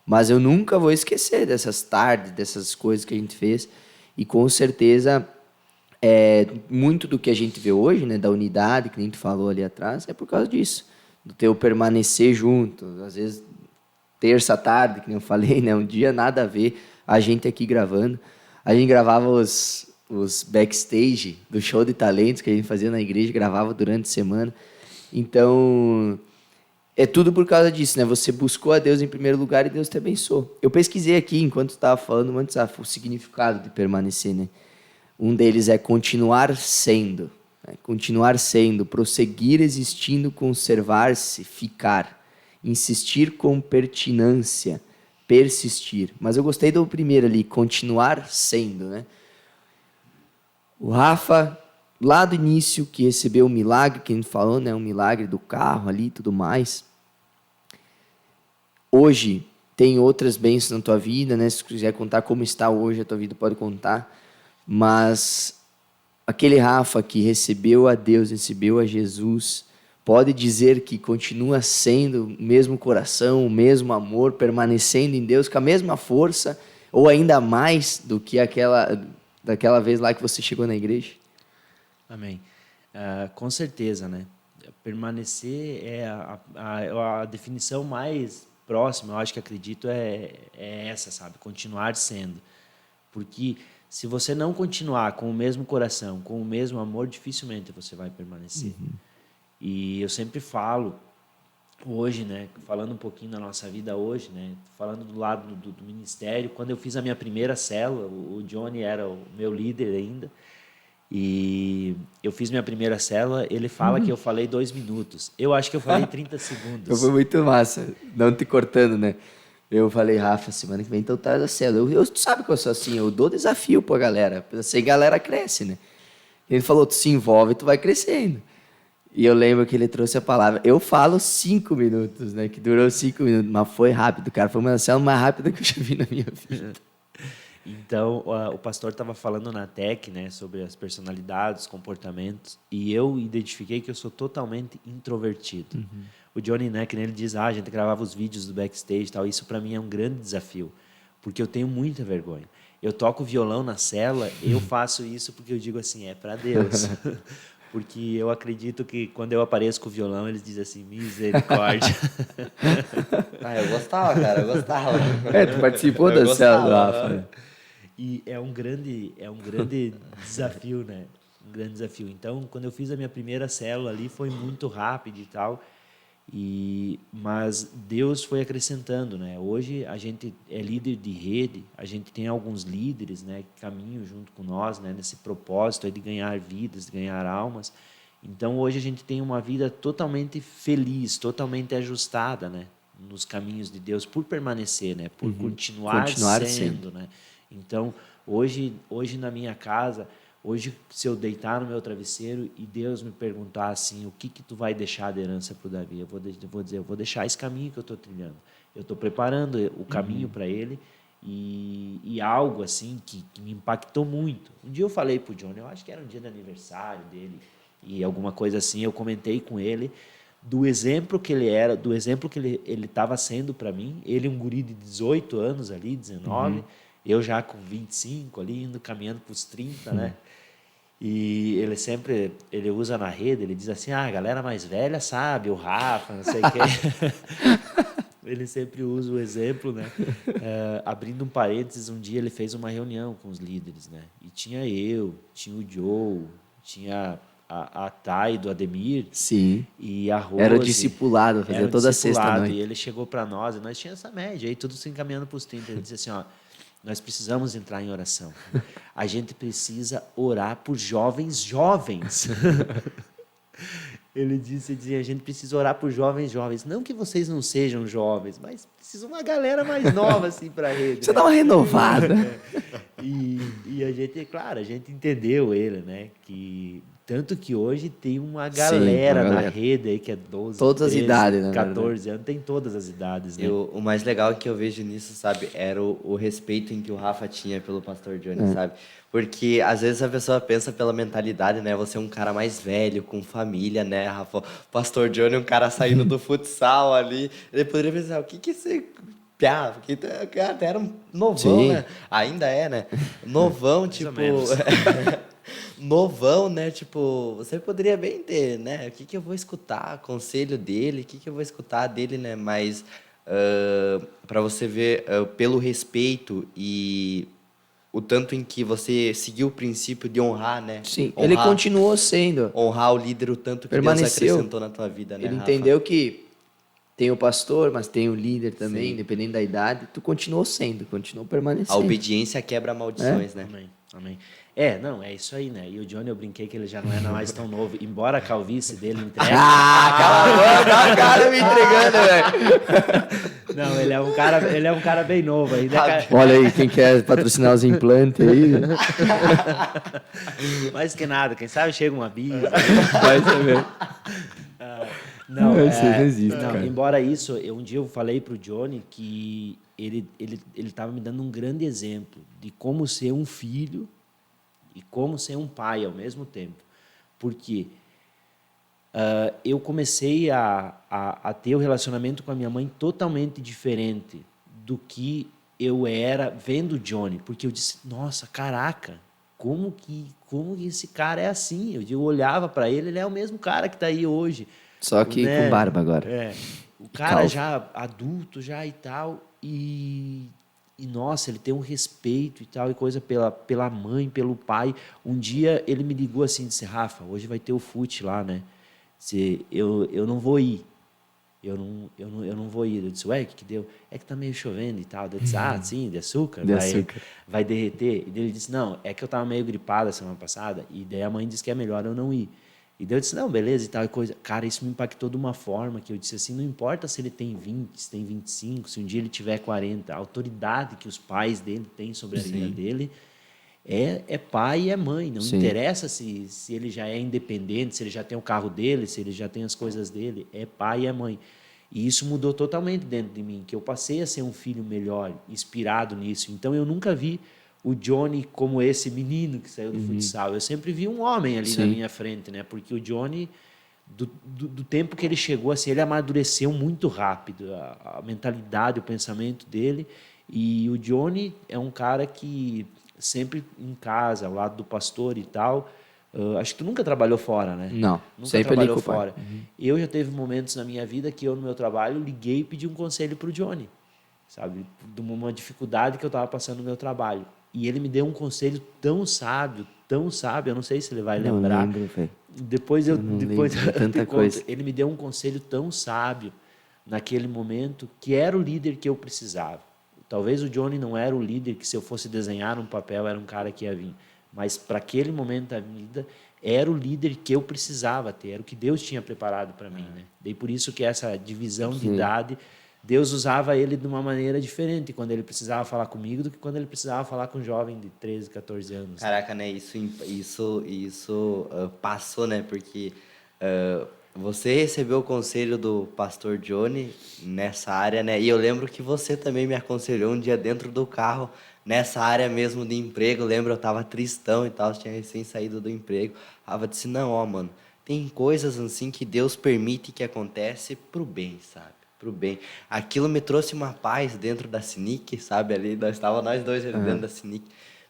Speaker 1: Mas eu nunca vou esquecer dessas tardes, dessas coisas que a gente fez. E com certeza, muito do que a gente vê hoje, né, da unidade, que a gente falou ali atrás, é por causa disso. Do teu permanecer junto. Às vezes, terça tarde, que nem eu falei, né, um dia nada a ver, a gente aqui gravando. A gente gravava os backstage do show de talentos que a gente fazia na igreja, gravava durante a semana. Então, é tudo por causa disso, né? Você buscou a Deus em primeiro lugar e Deus te abençoou. Eu pesquisei aqui, enquanto estava falando, o significado de permanecer, né? Um deles é continuar sendo. Né? Continuar sendo, prosseguir existindo, conservar-se, ficar. Insistir com pertinência, persistir. Mas eu gostei do primeiro ali, continuar sendo, né? O Rafa, lá do início, que recebeu o milagre, que a gente falou, né? O milagre do carro ali e tudo mais. Hoje, tem outras bênçãos na tua vida, né? Se você quiser contar como está hoje a tua vida, pode contar. Mas aquele Rafa que recebeu a Deus, recebeu a Jesus, pode dizer que continua sendo o mesmo coração, o mesmo amor, permanecendo em Deus com a mesma força, ou ainda mais do que daquela vez lá que você chegou na igreja?
Speaker 3: Amém. Com certeza, né? Permanecer é a definição mais próxima, eu acho que acredito, é essa, sabe? Continuar sendo. Porque se você não continuar com o mesmo coração, com o mesmo amor, dificilmente você vai permanecer. E eu sempre falo, hoje, né? Falando um pouquinho da nossa vida hoje, né? Falando do lado do ministério, quando eu fiz a minha primeira célula, o Johnny era o meu líder ainda, e eu fiz minha primeira célula, ele fala que eu falei 2 minutos. Eu acho que eu falei 30 segundos.
Speaker 1: Foi muito massa, não te cortando, né? Eu falei, Rafa, semana que vem então traz a célula. Tu sabe que eu sou assim, eu dou desafio pra galera. Assim, a galera cresce, né? Ele falou, tu se envolve, tu vai crescendo. E eu lembro que ele trouxe a palavra. Eu falo 5 minutos, né? Que durou 5 minutos, mas foi rápido, cara. Foi uma célula mais rápida que eu já vi na minha vida.
Speaker 3: Então, o pastor estava falando na TEC, né, sobre as personalidades, comportamentos, e eu identifiquei que eu sou totalmente introvertido. O Johnny, né, que nem ele diz, a gente gravava os vídeos do backstage e tal, isso para mim é um grande desafio, porque eu tenho muita vergonha. Eu toco violão na cela, eu faço isso porque eu digo assim, é para Deus. Porque eu acredito que quando eu apareço com o violão, eles dizem assim, misericórdia.
Speaker 2: Eu gostava, cara, eu gostava.
Speaker 1: Tu participou
Speaker 2: Eu
Speaker 1: da célula do
Speaker 2: gostava,
Speaker 1: Rafa, né?
Speaker 3: E é um grande desafio, né? Um grande desafio. Então, quando eu fiz a minha primeira célula ali, foi muito rápido e tal. Mas Deus foi acrescentando, né? Hoje a gente é líder de rede, a gente tem alguns líderes, né, que caminham junto com nós, né, nesse propósito aí de ganhar vidas, de ganhar almas. Então, hoje a gente tem uma vida totalmente feliz, totalmente ajustada, né, nos caminhos de Deus, por permanecer, né, por continuar sendo, né? Então, hoje na minha casa, hoje, se eu deitar no meu travesseiro e Deus me perguntar assim, o que tu vai deixar de herança para o Davi? Eu vou dizer, eu vou deixar esse caminho que eu estou trilhando. Eu estou preparando o caminho para ele e algo assim que me impactou muito. Um dia eu falei para o Johnny, eu acho que era um dia de aniversário dele, e alguma coisa assim, eu comentei com ele do exemplo que ele era, do exemplo que ele estava sendo para mim. Ele um guri de 18 anos ali, 19, eu já com 25 ali, indo caminhando para os 30, né? E ele usa na rede, ele diz assim, a galera mais velha sabe, o Rafa, não sei o quê. Ele sempre usa o exemplo, né? Abrindo um parênteses, um dia ele fez uma reunião com os líderes, né? E tinha o Joe, tinha a Thay do Ademir.
Speaker 1: Sim.
Speaker 3: E a Rose.
Speaker 1: Era o discipulado, fazia toda sexta-noite.
Speaker 3: E ele chegou para nós, e nós tínhamos essa média, aí tudo se encaminhando para os 30. Ele disse assim, ó, nós precisamos entrar em oração. A gente precisa orar por jovens. Ele disse, a gente precisa orar por jovens. Não que vocês não sejam jovens, mas precisa uma galera mais nova assim para a rede.
Speaker 1: Precisa dar uma renovada.
Speaker 3: E a gente, claro, a gente entendeu ele, né? Tanto que hoje tem uma galera na rede aí que é 12,
Speaker 1: todas 13, as idades, né?
Speaker 3: 14 anos, tem todas as idades, né?
Speaker 2: O mais legal que eu vejo nisso, sabe, era o respeito em que o Rafa tinha pelo pastor Johnny, sabe? Porque às vezes a pessoa pensa pela mentalidade, né? Você é um cara mais velho, com família, né, Rafa? O pastor Johnny, um cara saindo do futsal ali. Ele poderia pensar, o que esse piá? Porque até era um novão, né? Ainda é, né? Novão, tipo... novão, né? Tipo, você poderia bem ter, né? O que eu vou escutar? Conselho dele? O que eu vou escutar dele, né? Mas para você ver, pelo respeito e o tanto em que você seguiu o princípio de honrar, né?
Speaker 1: Sim, ele continuou sendo.
Speaker 2: Honrar o líder, o tanto que Deus acrescentou na tua vida, né,
Speaker 1: Ele
Speaker 2: Rafa?
Speaker 1: entendeu que tem o pastor, mas tem o líder também, independente da idade. Tu continuou sendo, continuou permanecendo.
Speaker 2: A obediência quebra maldições, né?
Speaker 3: Amém. É isso aí, né? E o Johnny, eu brinquei que ele já não é mais tão novo, embora a calvície dele entregue.
Speaker 1: Cala a boca, olha o cara me entregando, velho.
Speaker 3: Não, ele é um cara bem novo aí, né, cara?
Speaker 1: Olha aí, quem quer patrocinar os implantes aí.
Speaker 3: Mais que nada, quem sabe chega uma bis.
Speaker 1: Vai saber.
Speaker 3: Não,
Speaker 1: não existe, cara.
Speaker 3: Embora isso, um dia eu falei pro Johnny que ele estava me dando um grande exemplo de como ser um filho e como ser um pai ao mesmo tempo. Porque eu comecei a ter o relacionamento com a minha mãe totalmente diferente do que eu era vendo o Johnny. Porque eu disse, nossa, caraca, como que esse cara é assim? Eu olhava para ele, ele é o mesmo cara que está aí hoje.
Speaker 1: Só que com barba agora.
Speaker 3: O cara já adulto já e tal, e nossa, ele tem um respeito e tal, e coisa pela mãe, pelo pai. Um dia ele me ligou assim, disse, Rafa, hoje vai ter o fute lá, né? Disse, eu não vou ir. Eu não vou ir. Eu disse, ué, o que deu? É que tá meio chovendo e tal. Eu disse, sim, de açúcar, vai derreter. E ele disse, não, é que eu tava meio gripado a semana passada, e daí a mãe disse que é melhor eu não ir. E daí eu disse, não, beleza e tal, e coisa. Cara, isso me impactou de uma forma que eu disse assim, não importa se ele tem 20, se tem 25, se um dia ele tiver 40, a autoridade que os pais dele têm sobre a vida dele é pai e é mãe. Não interessa se ele já é independente, se ele já tem o carro dele, se ele já tem as coisas dele, é pai e é mãe. E isso mudou totalmente dentro de mim, que eu passei a ser um filho melhor, inspirado nisso. Então eu nunca vi o Johnny como esse menino que saiu do futsal. Eu sempre vi um homem ali na minha frente, né? Porque o Johnny, do tempo que ele chegou, assim, ele amadureceu muito rápido, a mentalidade, o pensamento dele. E o Johnny é um cara que sempre em casa, ao lado do pastor e tal. Acho que tu nunca trabalhou fora, né?
Speaker 1: Não,
Speaker 3: Nunca
Speaker 1: sempre ali
Speaker 3: trabalhou
Speaker 1: com o pai.
Speaker 3: fora. Eu já teve momentos na minha vida que eu, no meu trabalho, liguei e pedi um conselho para o Johnny, sabe? De uma dificuldade que eu estava passando no meu trabalho. E ele me deu um conselho tão sábio, eu não sei se ele vai lembrar.
Speaker 1: Não lembro, velho.
Speaker 3: Depois eu
Speaker 1: tanta
Speaker 3: te conto.
Speaker 1: coisa.
Speaker 3: Ele me deu um conselho tão sábio naquele momento que era o líder que eu precisava. Talvez o Johnny não era o líder que, se eu fosse desenhar um papel, era um cara que ia vir. Mas para aquele momento da vida, era o líder que eu precisava ter, era o que Deus tinha preparado para mim, né? Daí por isso que essa divisão de idade, Deus usava ele de uma maneira diferente quando ele precisava falar comigo do que quando ele precisava falar com um jovem de 13, 14 anos.
Speaker 2: Caraca, né? Isso passou, né? Porque você recebeu o conselho do pastor Johnny nessa área, né? E eu lembro que você também me aconselhou um dia dentro do carro, nessa área mesmo de emprego. Lembro, eu tava tristão e tal, tinha recém saído do emprego. Tava disse, não, ó, mano, tem coisas assim que Deus permite que acontece pro bem, sabe? Pro bem. Aquilo me trouxe uma paz dentro da Sinic, sabe? Ali, nós dois ali dentro da Sinic.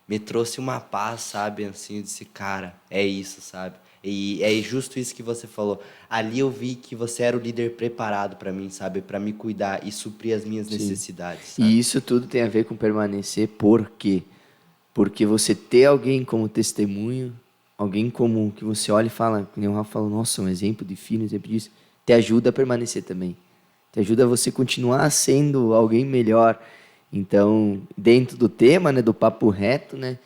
Speaker 2: Me trouxe uma paz, sabe? Assim, eu disse, cara, é isso, sabe? E é justo isso que você falou. Ali eu vi que você era o líder preparado para mim, sabe? Para me cuidar e suprir as minhas necessidades, sabe?
Speaker 1: E isso tudo tem a ver com permanecer, por quê? Porque você ter alguém como testemunho, alguém como que você olha e fala, como o Rafa falou, nossa, um exemplo de filho, um exemplo disso, te ajuda a permanecer também. Te ajuda a você continuar sendo alguém melhor. Então, dentro do tema, né, do papo reto, né,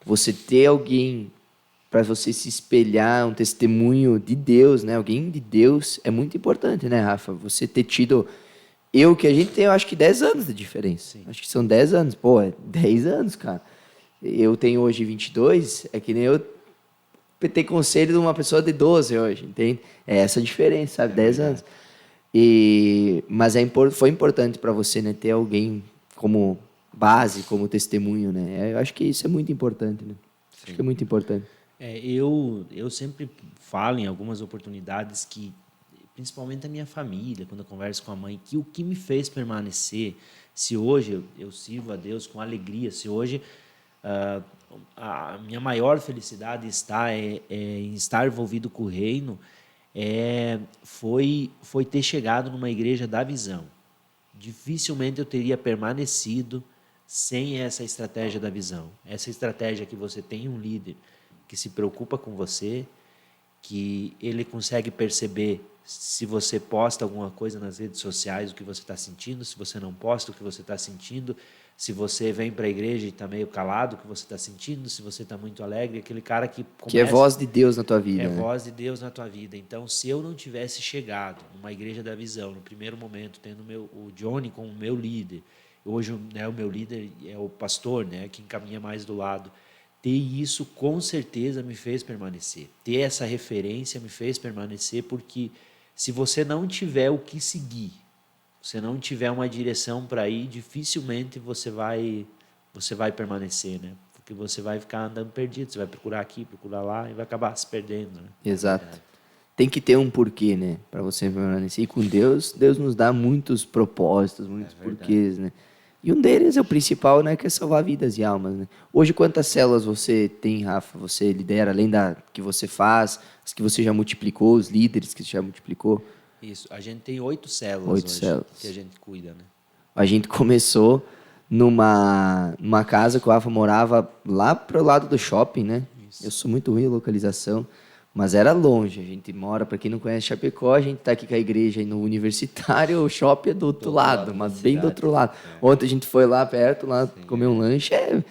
Speaker 1: você ter alguém para você se espelhar, um testemunho de Deus, né, alguém de Deus, é muito importante, né, Rafa? Você ter tido... que a gente tem, eu acho que 10 anos de diferença. Sim. Acho que são 10 anos. Pô, é 10 anos, cara. Eu tenho hoje 22, é que nem eu ter conselho de uma pessoa de 12 hoje, entende? É essa a diferença, sabe? 10 anos. Mas foi importante para você, né, ter alguém como base, como testemunho, né? Eu acho que isso é muito importante, né? Sim. Acho que é muito importante.
Speaker 3: Eu sempre falo em algumas oportunidades que, principalmente a minha família, quando eu converso com a mãe, que o que me fez permanecer, se hoje eu sirvo a Deus com alegria, se hoje a minha maior felicidade está em estar envolvido com o reino, foi ter chegado numa igreja da visão. Dificilmente eu teria permanecido sem essa estratégia da visão. Essa estratégia que você tem um líder que se preocupa com você, que ele consegue perceber se você posta alguma coisa nas redes sociais, o que você está sentindo, se você não posta, o que você está sentindo, se você vem para a igreja e está meio calado, o que você está sentindo, se você está muito alegre, aquele cara que começa...
Speaker 1: Que é voz de Deus na tua vida.
Speaker 3: É, né? Voz de Deus na tua vida. Então, se eu não tivesse chegado numa igreja da visão, no primeiro momento, tendo o Johnny como meu líder, hoje, né, o meu líder é o pastor, né, que encaminha mais do lado, ter isso com certeza me fez permanecer. Ter essa referência me fez permanecer, porque se você não tiver o que seguir, se não tiver uma direção para ir, dificilmente você vai permanecer, né? Porque você vai ficar andando perdido, você vai procurar aqui, procurar lá e vai acabar se perdendo, né?
Speaker 1: Exato. Tem que ter um porquê, né? Para você permanecer. E com Deus, Deus nos dá muitos propósitos, muitos porquês, né? E um deles é o principal, né? Que é salvar vidas e almas, né? Hoje, quantas células você tem, Rafa? Você lidera, além da que você faz, as que você já multiplicou, os líderes que você já multiplicou?
Speaker 3: Isso. A gente tem 8 células hoje que a gente cuida, né?
Speaker 1: A gente começou numa casa que o Rafa morava lá pro lado do shopping, né? Isso. Eu sou muito ruim em localização, mas era longe. A gente mora, para quem não conhece Chapecó, a gente tá aqui com a igreja aí no Universitário, o shopping é do outro lado, mas bem do outro lado. Ontem a gente foi lá perto, lá comer um lanche, é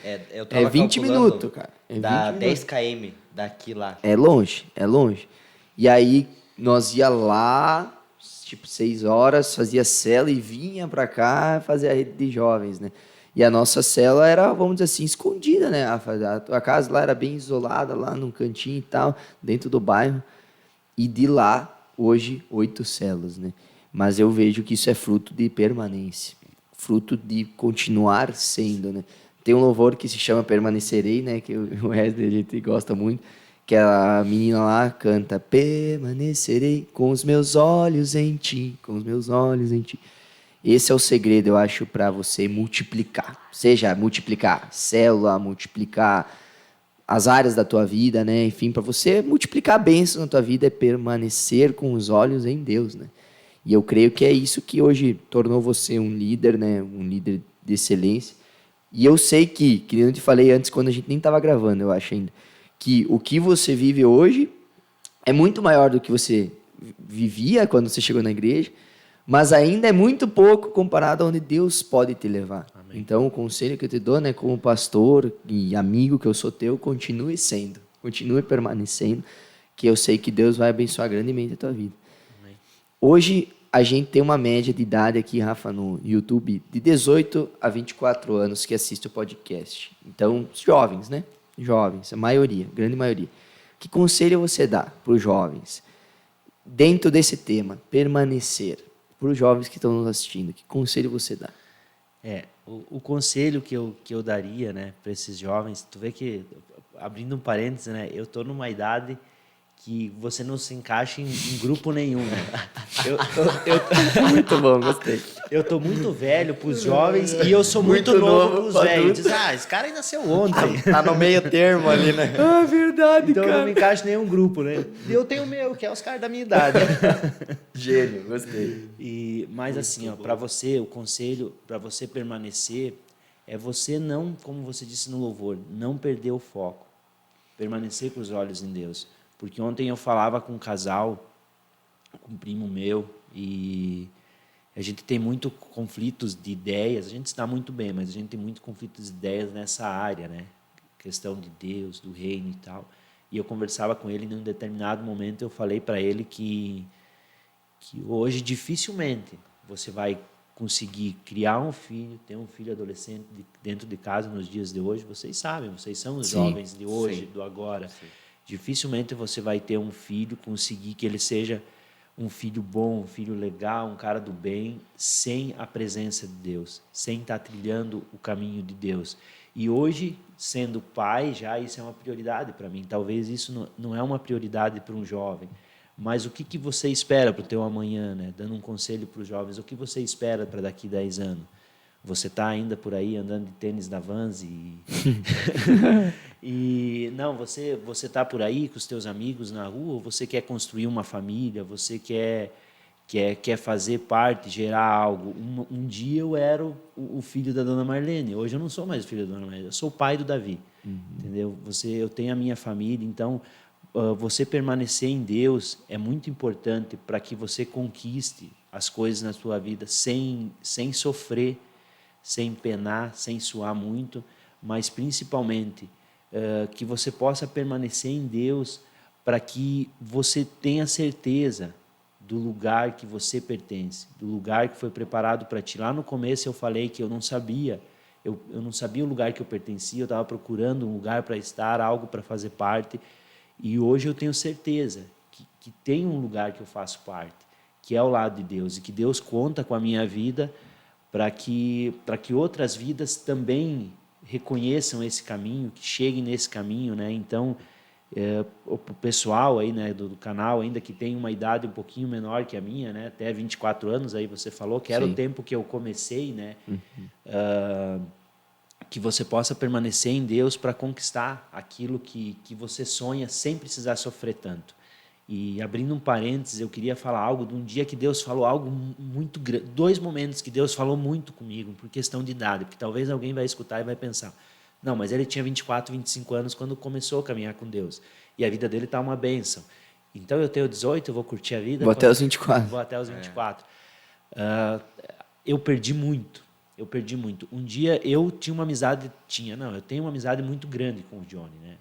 Speaker 1: 20 minutos, cara.
Speaker 2: Dá 10 km daqui lá.
Speaker 1: É longe, é longe. E aí nós ia lá, tipo 6 horas, fazia cela e vinha para cá fazer a rede de jovens, né? E a nossa cela era, vamos dizer assim, escondida, né? A casa lá era bem isolada, lá num cantinho e tal, dentro do bairro. E de lá, hoje, 8 celas, né? Mas eu vejo que isso é fruto de permanência, fruto de continuar sendo, né? Tem um louvor que se chama Permanecerei, né? Que o Wesley a gente gosta muito, que a menina lá canta: permanecerei com os meus olhos em ti, com os meus olhos em ti. Esse é o segredo, eu acho, para você multiplicar. Seja multiplicar célula, multiplicar as áreas da tua vida, né? Enfim, para você multiplicar bênçãos na tua vida é permanecer com os olhos em Deus, né? E eu creio que é isso que hoje tornou você um líder, né? Um líder de excelência. E eu sei que eu te falei antes, quando a gente nem estava gravando, eu acho ainda, que o que você vive hoje é muito maior do que você vivia quando você chegou na igreja, mas ainda é muito pouco comparado a onde Deus pode te levar. Amém. Então, o conselho que eu te dou, né, como pastor e amigo que eu sou teu, continue sendo, continue permanecendo, que eu sei que Deus vai abençoar grandemente a tua vida. Amém. Hoje, a gente tem uma média de idade aqui, Rafa, no YouTube, de 18 a 24 anos que assiste o podcast. Então, jovens, né? Jovens, a maioria, grande maioria. Que conselho você dá para os jovens? Dentro desse tema, permanecer. Para os jovens que estão nos assistindo, que conselho você dá?
Speaker 3: O conselho que eu daria, né, para esses jovens, tu vê que, abrindo um parênteses, né, eu estou numa idade que você não se encaixa em grupo nenhum, né?
Speaker 1: Muito bom, gostei.
Speaker 3: Eu tô muito velho pros jovens e eu sou muito novo pros velhos. Diz, esse cara aí nasceu ontem.
Speaker 2: Tá no meio termo ali, né?
Speaker 1: Ah, verdade,
Speaker 3: então
Speaker 1: cara.
Speaker 3: eu não me encaixo em nenhum grupo, né? Eu tenho o meu, que é os caras da minha idade.
Speaker 1: Gênio, gostei.
Speaker 3: Mas assim, para você, o conselho para você permanecer é você não, como você disse no louvor, não perder o foco. Permanecer com os olhos em Deus. Porque ontem eu falava com um casal, com um primo meu, e a gente tem muito conflitos de ideias. A gente está muito bem, mas a gente tem muito conflitos de ideias nessa área, né? Questão de Deus, do reino e tal. E eu conversava com ele, e em um determinado momento eu falei para ele que hoje dificilmente você vai conseguir criar um filho, ter um filho adolescente dentro de casa nos dias de hoje. Vocês sabem, vocês são os jovens de hoje, do agora. Sim. Dificilmente você vai ter um filho, conseguir que ele seja um filho bom, um filho legal, um cara do bem, sem a presença de Deus, sem estar trilhando o caminho de Deus. E hoje, sendo pai, já isso é uma prioridade para mim. Talvez isso não é uma prioridade para um jovem. Mas o que você espera para o teu amanhã, né? Dando um conselho para os jovens, o que você espera para daqui 10 anos? Você está ainda por aí andando de tênis da Vans e não, você está por aí com os teus amigos na rua, ou você quer construir uma família, você quer fazer parte, gerar algo. Um dia eu era o filho da Dona Marlene, hoje eu não sou mais o filho da Dona Marlene, eu sou o pai do Davi, entendeu? Eu tenho a minha família, então você permanecer em Deus é muito importante para que você conquiste as coisas na sua vida sem sofrer, sem penar, sem suar muito, mas principalmente que você possa permanecer em Deus para que você tenha certeza do lugar que você pertence, do lugar que foi preparado para ti. Lá no começo eu falei que eu não sabia, eu não sabia o lugar que eu pertencia, eu estava procurando um lugar para estar, algo para fazer parte, e hoje eu tenho certeza que tem um lugar que eu faço parte, que é o lado de Deus, e que Deus conta com a minha vida para que outras vidas também reconheçam esse caminho, que cheguem nesse caminho, né? Então, o pessoal aí, né, do canal, ainda que tem uma idade um pouquinho menor que a minha, né, até 24 anos, aí você falou que era o tempo que eu comecei, né? Que você possa permanecer em Deus para conquistar aquilo que você sonha sem precisar sofrer tanto. E abrindo um parênteses, eu queria falar algo de um dia que Deus falou algo muito grande, 2 momentos que Deus falou muito comigo, por questão de idade, porque talvez alguém vai escutar e vai pensar, não, mas ele tinha 24, 25 anos quando começou a caminhar com Deus, e a vida dele está uma bênção. Então eu tenho 18, eu vou curtir a vida.
Speaker 1: Vou até os 24.
Speaker 3: Vou até os 24. Eu perdi muito. Um dia eu tinha uma amizade, eu tenho uma amizade muito grande com o Johnny, né?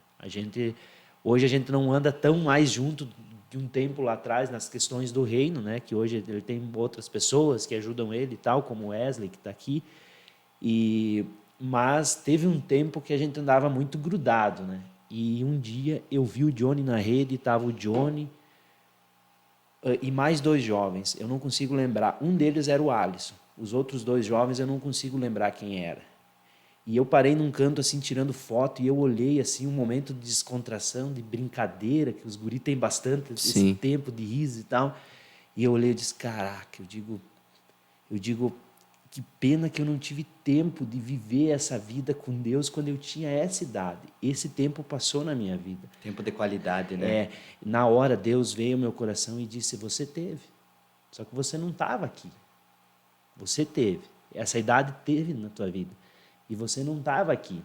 Speaker 3: Hoje a gente não anda tão mais junto de um tempo lá atrás nas questões do reino, né? Que hoje ele tem outras pessoas que ajudam ele e tal, como o Wesley, que está aqui. Mas teve um tempo que a gente andava muito grudado, né? E um dia eu vi o Johnny na rede, estava o Johnny e mais 2 jovens. Eu não consigo lembrar. Um deles era o Alisson. Os outros 2 jovens eu não consigo lembrar quem era. E eu parei num canto assim tirando foto e eu olhei assim um momento de descontração, de brincadeira, que os guri têm bastante esse tempo de riso e tal. E eu olhei e disse, caraca, eu digo que pena que eu não tive tempo de viver essa vida com Deus quando eu tinha essa idade. Esse tempo passou na minha vida.
Speaker 2: Tempo de qualidade, né?
Speaker 3: Na hora Deus veio ao meu coração e disse, você teve. Só que você não estava aqui. Você teve. Essa idade teve na tua vida. E você não estava aqui.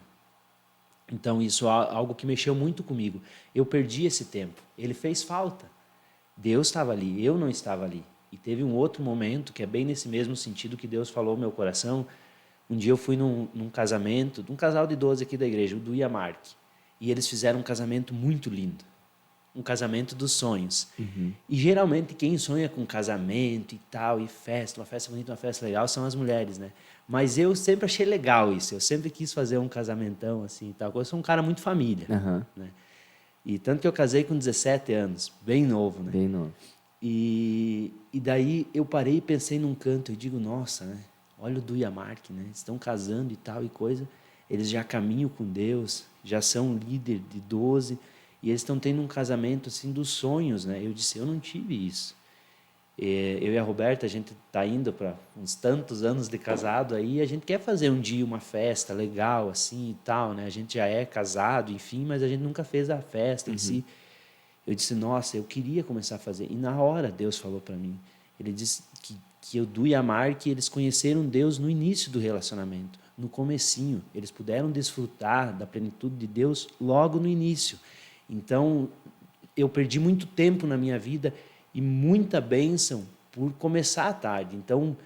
Speaker 3: Então, isso é algo que mexeu muito comigo. Eu perdi esse tempo. Ele fez falta. Deus estava ali, eu não estava ali. E teve um outro momento, que é bem nesse mesmo sentido que Deus falou no meu coração. Um dia eu fui num casamento, de um casal de 12 aqui da igreja, o Du e a Mark. E eles fizeram um casamento muito lindo. Um casamento dos sonhos. E geralmente quem sonha com casamento e tal, e festa, uma festa bonita, uma festa legal, são as mulheres, né? Mas eu sempre achei legal isso. Eu sempre quis fazer um casamentão assim e tal. Eu sou um cara muito família, né? E tanto que eu casei com 17 anos, bem novo, né?
Speaker 1: Bem novo.
Speaker 3: E daí eu parei e pensei num canto. Eu digo, nossa, né? Olha o Du e a Mark, né? Estão casando e tal e coisa. Eles já caminham com Deus, já são líder de 12 e eles estão tendo um casamento assim dos sonhos, né? Eu disse, eu não tive isso. Eu e a Roberta, a gente está indo para uns tantos anos de casado aí, a gente quer fazer um dia uma festa legal assim e tal, né? A gente já é casado, enfim, mas a gente nunca fez a festa em si. Eu disse, nossa, eu queria começar a fazer. E na hora Deus falou para mim, ele disse que o Du e a Mark, eles conheceram Deus no início do relacionamento, no comecinho. Eles puderam desfrutar da plenitude de Deus logo no início. Então, eu perdi muito tempo na minha vida e muita bênção por começar tarde. Então,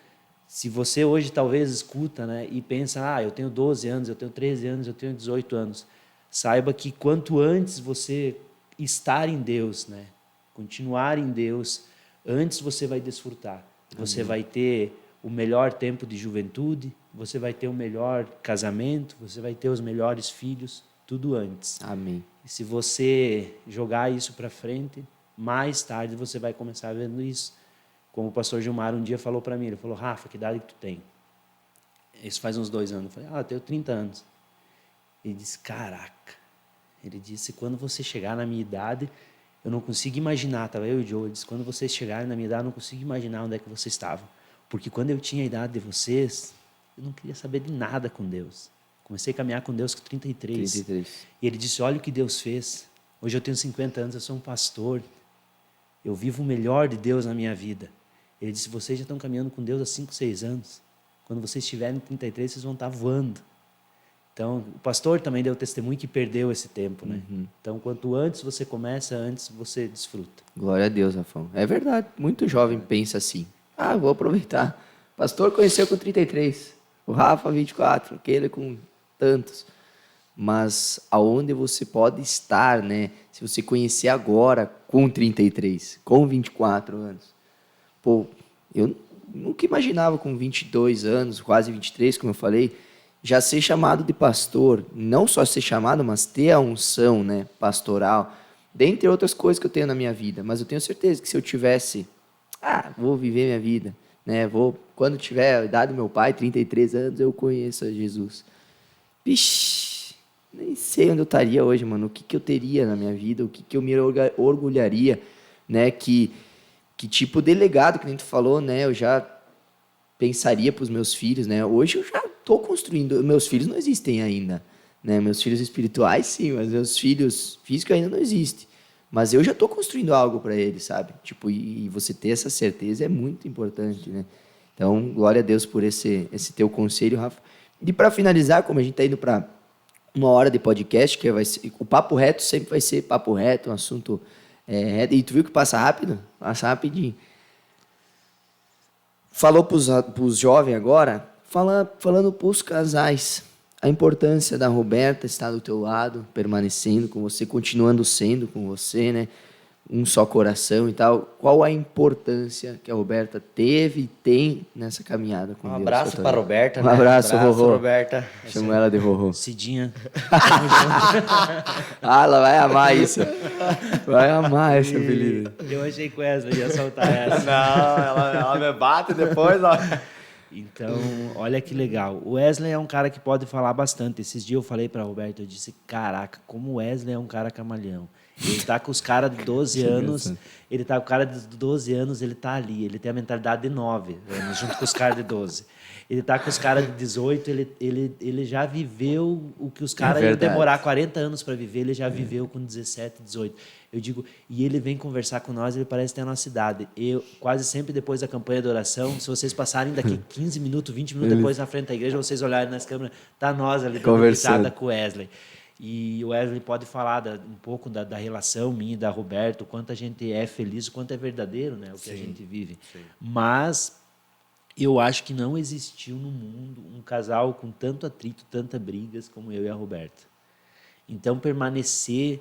Speaker 3: se você hoje talvez escuta, né, e pensa, eu tenho 12 anos, eu tenho 13 anos, eu tenho 18 anos, saiba que quanto antes você estar em Deus, né, continuar em Deus, antes você vai desfrutar. Você vai ter o melhor tempo de juventude, você vai ter o melhor casamento, você vai ter os melhores filhos, tudo antes.
Speaker 1: Amém.
Speaker 3: E se você jogar isso para frente, mais tarde você vai começar vendo isso. Como o pastor Gilmar um dia falou para mim, ele falou, Rafa, que idade que tu tem? Isso faz uns 2 anos. Eu falei, eu tenho 30 anos. Ele disse, caraca. Ele disse, quando você chegar na minha idade, eu não consigo imaginar, estava eu e o Joe, ele disse, quando vocês chegarem na minha idade, eu não consigo imaginar onde é que vocês estavam. Porque quando eu tinha a idade de vocês, eu não queria saber de nada com Deus. Comecei a caminhar com Deus com 33. E ele disse, olha o que Deus fez. Hoje eu tenho 50 anos, eu sou um pastor. Eu vivo o melhor de Deus na minha vida. Ele disse, vocês já estão caminhando com Deus há 5, 6 anos. Quando vocês estiverem em 33, vocês vão estar voando. Então, o pastor também deu testemunho que perdeu esse tempo, né? Então, quanto antes você começa, antes você desfruta.
Speaker 1: Glória a Deus, Rafão. É verdade, muito jovem pensa assim. Vou aproveitar. O pastor conheceu com 33, o Rafa 24, aquele com tantos. Mas aonde você pode estar, né? Se você conhecer agora com 33, com 24 anos. Pô, eu nunca imaginava com 22 anos, quase 23, como eu falei, já ser chamado de pastor. Não só ser chamado, mas ter a unção, né, pastoral. Dentre outras coisas que eu tenho na minha vida. Mas eu tenho certeza que se eu tivesse, vou viver minha vida, né? Quando tiver a idade do meu pai, 33 anos, eu conheço a Jesus. Vixe, nem sei onde eu estaria hoje, mano. O que eu teria na minha vida, o que eu me orgulharia, né? Que tipo de legado que a gente falou, né? Eu já pensaria para os meus filhos, né? Hoje eu já estou construindo. Meus filhos não existem ainda, né? Meus filhos espirituais, sim, mas meus filhos físicos ainda não existem. Mas eu já estou construindo algo para eles, sabe? Tipo, e você ter essa certeza é muito importante, né? Então, glória a Deus por esse teu conselho, Rafa. E para finalizar, como a gente está indo para 1 hora de podcast, que vai ser, o papo reto sempre vai ser papo reto, um assunto reto. E tu viu que passa rápido? Passa rapidinho. Falou para os jovens agora, falando para os casais, a importância da Roberta estar do teu lado, permanecendo com você, continuando sendo com você, né? um só coração e tal. Qual a importância que a Roberta teve e tem nessa caminhada com
Speaker 2: Um
Speaker 1: Deus?
Speaker 2: abraço para a Roberta,
Speaker 1: Um
Speaker 2: né?
Speaker 1: abraço, Rorô.
Speaker 2: Roberta.
Speaker 1: Chamo ela de Rorô.
Speaker 3: Cidinha.
Speaker 1: Ah, ela vai amar isso. Vai amar esse apelido.
Speaker 3: Eu achei que o Wesley ia soltar essa.
Speaker 2: Não, ela me bate depois, ó.
Speaker 3: Então, olha que legal. O Wesley é um cara que pode falar bastante. Esses dias eu falei para Roberto, eu disse, caraca, como o Wesley é um cara camalhão. Ele tá com os caras de 12 anos, ele tá com o cara de 12 anos, ele tá ali, ele tem a mentalidade de 9 anos, junto com os caras de 12. Ele tá com os caras de 18, ele já viveu o que os caras iam demorar 40 anos para viver, ele já viveu com 17, 18. Eu digo, e ele vem conversar com nós, ele parece ter a nossa idade. Eu, quase sempre depois da campanha de oração, se vocês passarem daqui 15 minutos, 20 minutos depois na frente da igreja, vocês olharem nas câmeras, tá nós ali dando risada com o Wesley. E o Wesley pode falar um pouco da relação minha e da Roberta, o quanto a gente é feliz, o quanto é verdadeiro, né, o que a gente vive. Sim. Mas eu acho que não existiu no mundo um casal com tanto atrito, tantas brigas como eu e a Roberta. Então, permanecer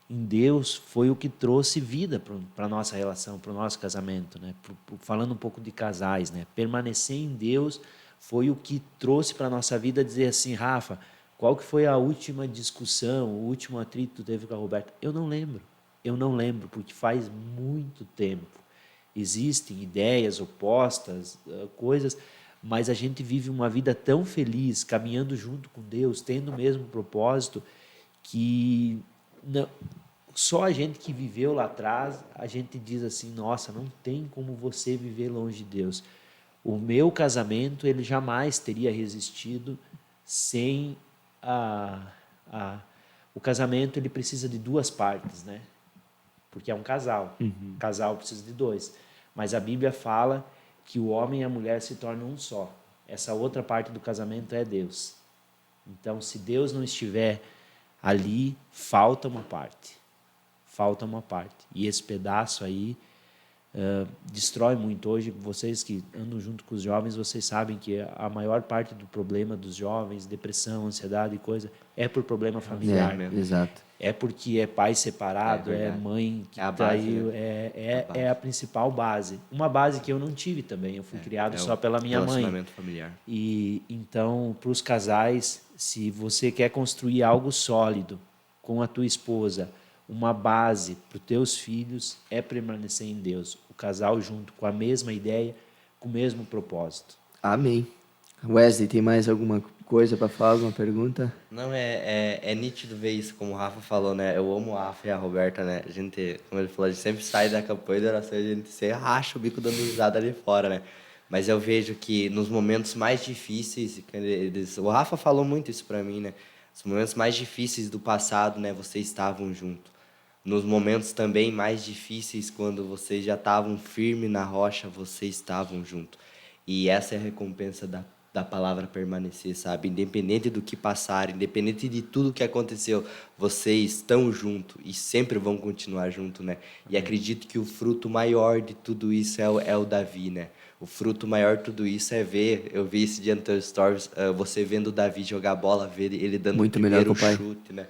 Speaker 3: em Deus foi o que trouxe vida para a nossa relação, para o nosso casamento. Né? Falando um pouco de casais, né? Permanecer em Deus foi o que trouxe para a nossa vida dizer assim, Rafa, qual que foi a última discussão, o último atrito que teve com a Roberta? Eu não lembro, porque faz muito tempo. Existem ideias opostas, coisas, mas a gente vive uma vida tão feliz, caminhando junto com Deus, tendo o mesmo propósito, que não, só a gente que viveu lá atrás, a gente diz assim, nossa, não tem como você viver longe de Deus. O meu casamento, ele jamais teria resistido sem o casamento, ele precisa de duas partes, né? Porque é um casal. O casal precisa de dois. Mas a Bíblia fala que o homem e a mulher se tornam um só. Essa outra parte do casamento é Deus. Então, se Deus não estiver ali, falta uma parte. Falta uma parte. E esse pedaço aí destrói muito. Hoje, vocês que andam junto com os jovens, vocês sabem que a maior parte do problema dos jovens, depressão, ansiedade e coisa, é por problema familiar.
Speaker 1: Exato.
Speaker 3: É porque é pai separado, é mãe que traiu, é a principal base. Uma base que eu não tive também, eu fui criado só pela minha mãe.
Speaker 2: Relacionamento familiar.
Speaker 3: E então, para os casais, se você quer construir algo sólido com a tua esposa, uma base para os teus filhos, é permanecer em Deus. O casal junto com a mesma ideia, com o mesmo propósito.
Speaker 1: Amém. Wesley, tem mais alguma coisa para falar, alguma pergunta?
Speaker 2: Não, é nítido ver isso, como o Rafa falou, né? Eu amo o Rafa e a Roberta, né? A gente, como ele falou, a gente sempre sai da campanha de oração e a gente se racha o bico dando risada ali fora, né? Mas eu vejo que nos momentos mais difíceis, o Rafa falou muito isso para mim, né? Os momentos mais difíceis do passado, né? Vocês estavam juntos. Nos momentos também mais difíceis, quando vocês já estavam firmes na rocha, vocês estavam juntos. E essa é a recompensa da palavra permanecer, sabe? Independente do que passar, independente de tudo que aconteceu, vocês estão juntos e sempre vão continuar juntos, né? E acredito que o fruto maior de tudo isso é o Davi, né? O fruto maior de tudo isso é ver, eu vi esse dia no teu stories, você vendo o Davi jogar bola, ver ele dando o primeiro chute, né?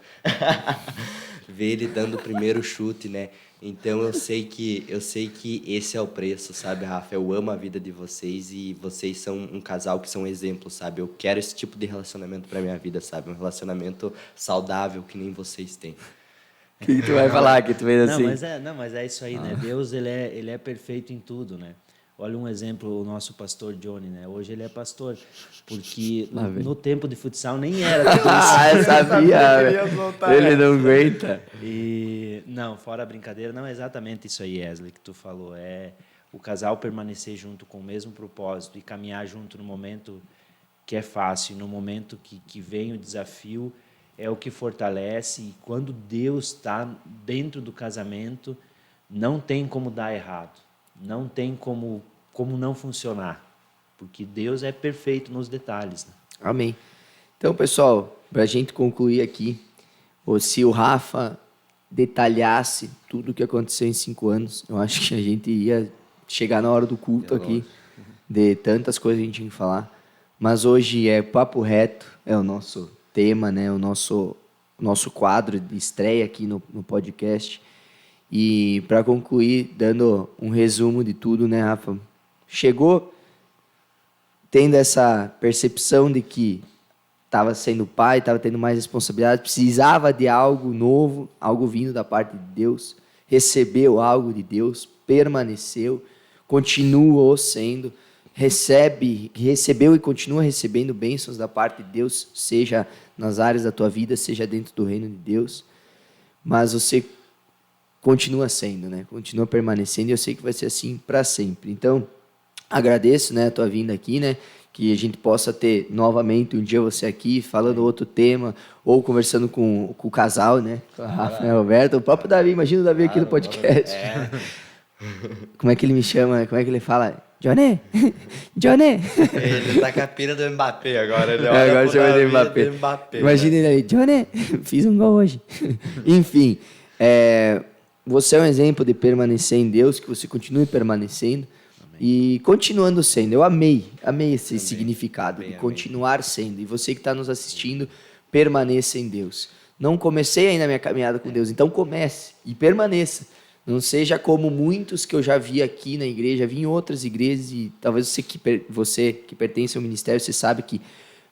Speaker 2: Ver ele dando o primeiro chute, né? Então eu sei que esse é o preço, sabe, Rafa? Eu amo a vida de vocês e vocês são um casal que são exemplos, sabe? Eu quero esse tipo de relacionamento para minha vida, sabe? Um relacionamento saudável que nem vocês têm.
Speaker 1: O que tu vai falar que tu fez assim?
Speaker 3: Mas é isso aí, né? Deus, ele é perfeito em tudo, né? Olha um exemplo, o nosso pastor Johnny, né? Hoje ele é pastor, porque no tempo de futsal nem era tudo isso.
Speaker 1: Eu sabia, ele não aguenta.
Speaker 3: E, não, fora a brincadeira, não é exatamente isso aí, Wesley, que tu falou. É o casal permanecer junto com o mesmo propósito e caminhar junto no momento que é fácil, no momento que vem o desafio, é o que fortalece. E quando Deus está dentro do casamento, não tem como dar errado. Não tem como não funcionar, porque Deus é perfeito nos detalhes. Né?
Speaker 1: Amém. Então, pessoal, para a gente concluir aqui, se o Rafa detalhasse tudo o que aconteceu em 5 anos, eu acho que a gente ia chegar na hora do culto aqui, de tantas coisas que a gente tinha que falar. Mas hoje é Papo Reto, é o nosso tema, né? O nosso quadro de estreia aqui no podcast. E para concluir, dando um resumo de tudo, né, Rafa? Chegou tendo essa percepção de que estava sendo pai, estava tendo mais responsabilidade, precisava de algo novo, algo vindo da parte de Deus, recebeu algo de Deus, permaneceu, continuou sendo, recebeu e continua recebendo bênçãos da parte de Deus, seja nas áreas da tua vida, seja dentro do reino de Deus, mas você continua sendo, né? Continua permanecendo, e eu sei que vai ser assim para sempre. Então, agradeço, né, a tua vinda aqui, né? Que a gente possa ter novamente um dia você aqui falando outro tema, ou conversando com o casal, né? Com a Rafa e a Roberta, o próprio Davi, imagina o Davi aqui no podcast. Como é que ele me chama? Como é que ele fala? Johnny! Johnny!
Speaker 2: Ele tá com a pira do Mbappé agora. Ele
Speaker 1: Agora chama ele de Mbappé. Imagina ele aí, Johnny! Fiz um gol hoje. Enfim, você é um exemplo de permanecer em Deus, que você continue permanecendo. E continuando sendo, eu amei esse significado de continuar sendo. E você que está nos assistindo, permaneça em Deus. Não comecei ainda a minha caminhada com Deus, então comece e permaneça. Não seja como muitos que eu já vi aqui na igreja, vi em outras igrejas, e talvez você que pertence ao ministério, você sabe que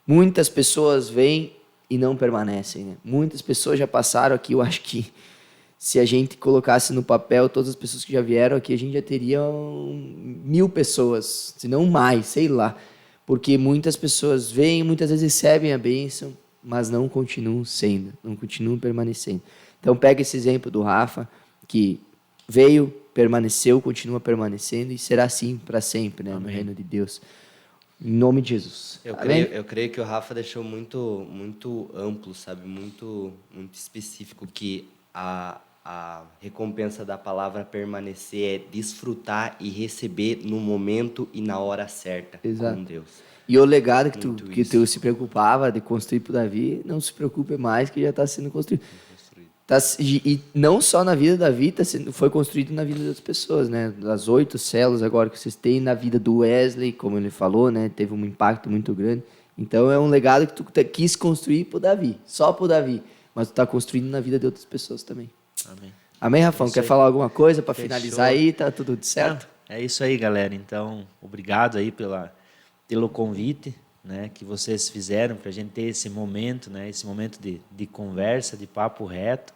Speaker 1: muitas pessoas vêm e não permanecem, né? Muitas pessoas já passaram aqui, eu acho que se a gente colocasse no papel todas as pessoas que já vieram aqui, a gente já teria 1.000 pessoas, se não mais, sei lá. Porque muitas pessoas vêm, muitas vezes recebem a bênção, mas não continuam sendo, não continuam permanecendo. Então pega esse exemplo do Rafa, que veio, permaneceu, continua permanecendo e será assim para sempre, né, no reino de Deus. Em nome de Jesus.
Speaker 2: Eu creio que o Rafa deixou muito, muito amplo, sabe? Muito específico, que a recompensa da palavra permanecer é desfrutar e receber no momento e na hora certa.
Speaker 1: Exato.
Speaker 2: Com Deus.
Speaker 1: E o legado que tu se preocupava de construir para o Davi, não se preocupe mais, que já está sendo construído. E não só na vida da Davi, foi construído na vida das pessoas, né? Das 8 células agora que vocês têm, na vida do Wesley, como ele falou, né? Teve um impacto muito grande. Então é um legado que tu quis construir para o Davi, só para o Davi, mas tu está construindo na vida de outras pessoas também.
Speaker 3: Amém.
Speaker 1: Amém, Rafão? Quer falar alguma coisa para finalizar aí? Tá tudo certo?
Speaker 3: É isso aí, galera. Então, obrigado aí pelo convite, né, que vocês fizeram para a gente ter esse momento, né, esse momento de conversa, de papo reto,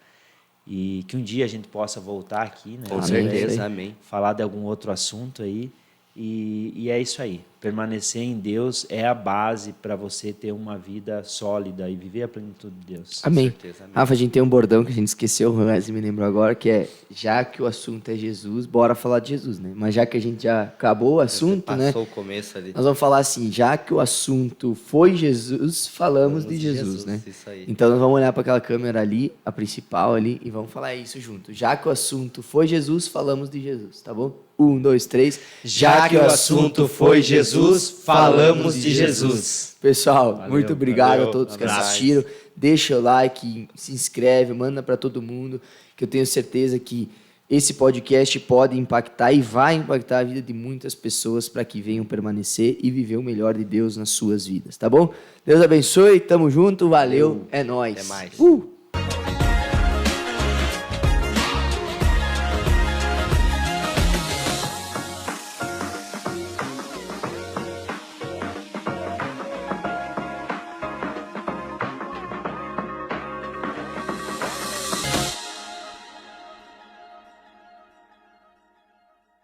Speaker 3: e que um dia a gente possa voltar aqui, né,
Speaker 2: com certeza, amém.
Speaker 3: Falar de algum outro assunto aí. E é isso aí. Permanecer em Deus é a base para você ter uma vida sólida e viver a plenitude de Deus.
Speaker 1: Amém.
Speaker 2: Com certeza, amém.
Speaker 1: Rafa, a gente tem um bordão que a gente esqueceu, o Wesley me lembrou agora, que é: já que o assunto é Jesus, bora falar de Jesus, né? Mas já que a gente já acabou o assunto,
Speaker 2: Você
Speaker 1: né?
Speaker 2: passou o começo ali.
Speaker 1: Nós vamos falar assim: já que o assunto foi Jesus, falamos de Jesus, né?
Speaker 2: Isso aí.
Speaker 1: Então nós vamos olhar para aquela câmera ali, a principal ali, e vamos falar isso junto. Já que o assunto foi Jesus, falamos de Jesus, tá bom? 1, 2, 3.
Speaker 2: Já que o assunto foi Jesus, falamos de Jesus.
Speaker 1: Pessoal,
Speaker 3: Valeu,
Speaker 1: muito obrigado
Speaker 2: valeu,
Speaker 1: a todos que
Speaker 2: abraço.
Speaker 1: assistiram. Deixa o like, se inscreve, manda para todo mundo, que eu tenho certeza que esse podcast pode impactar e vai impactar a vida de muitas pessoas para que venham permanecer e viver o melhor de Deus nas suas vidas, tá bom? Deus abençoe, tamo junto, valeu, é nóis.
Speaker 2: Até mais.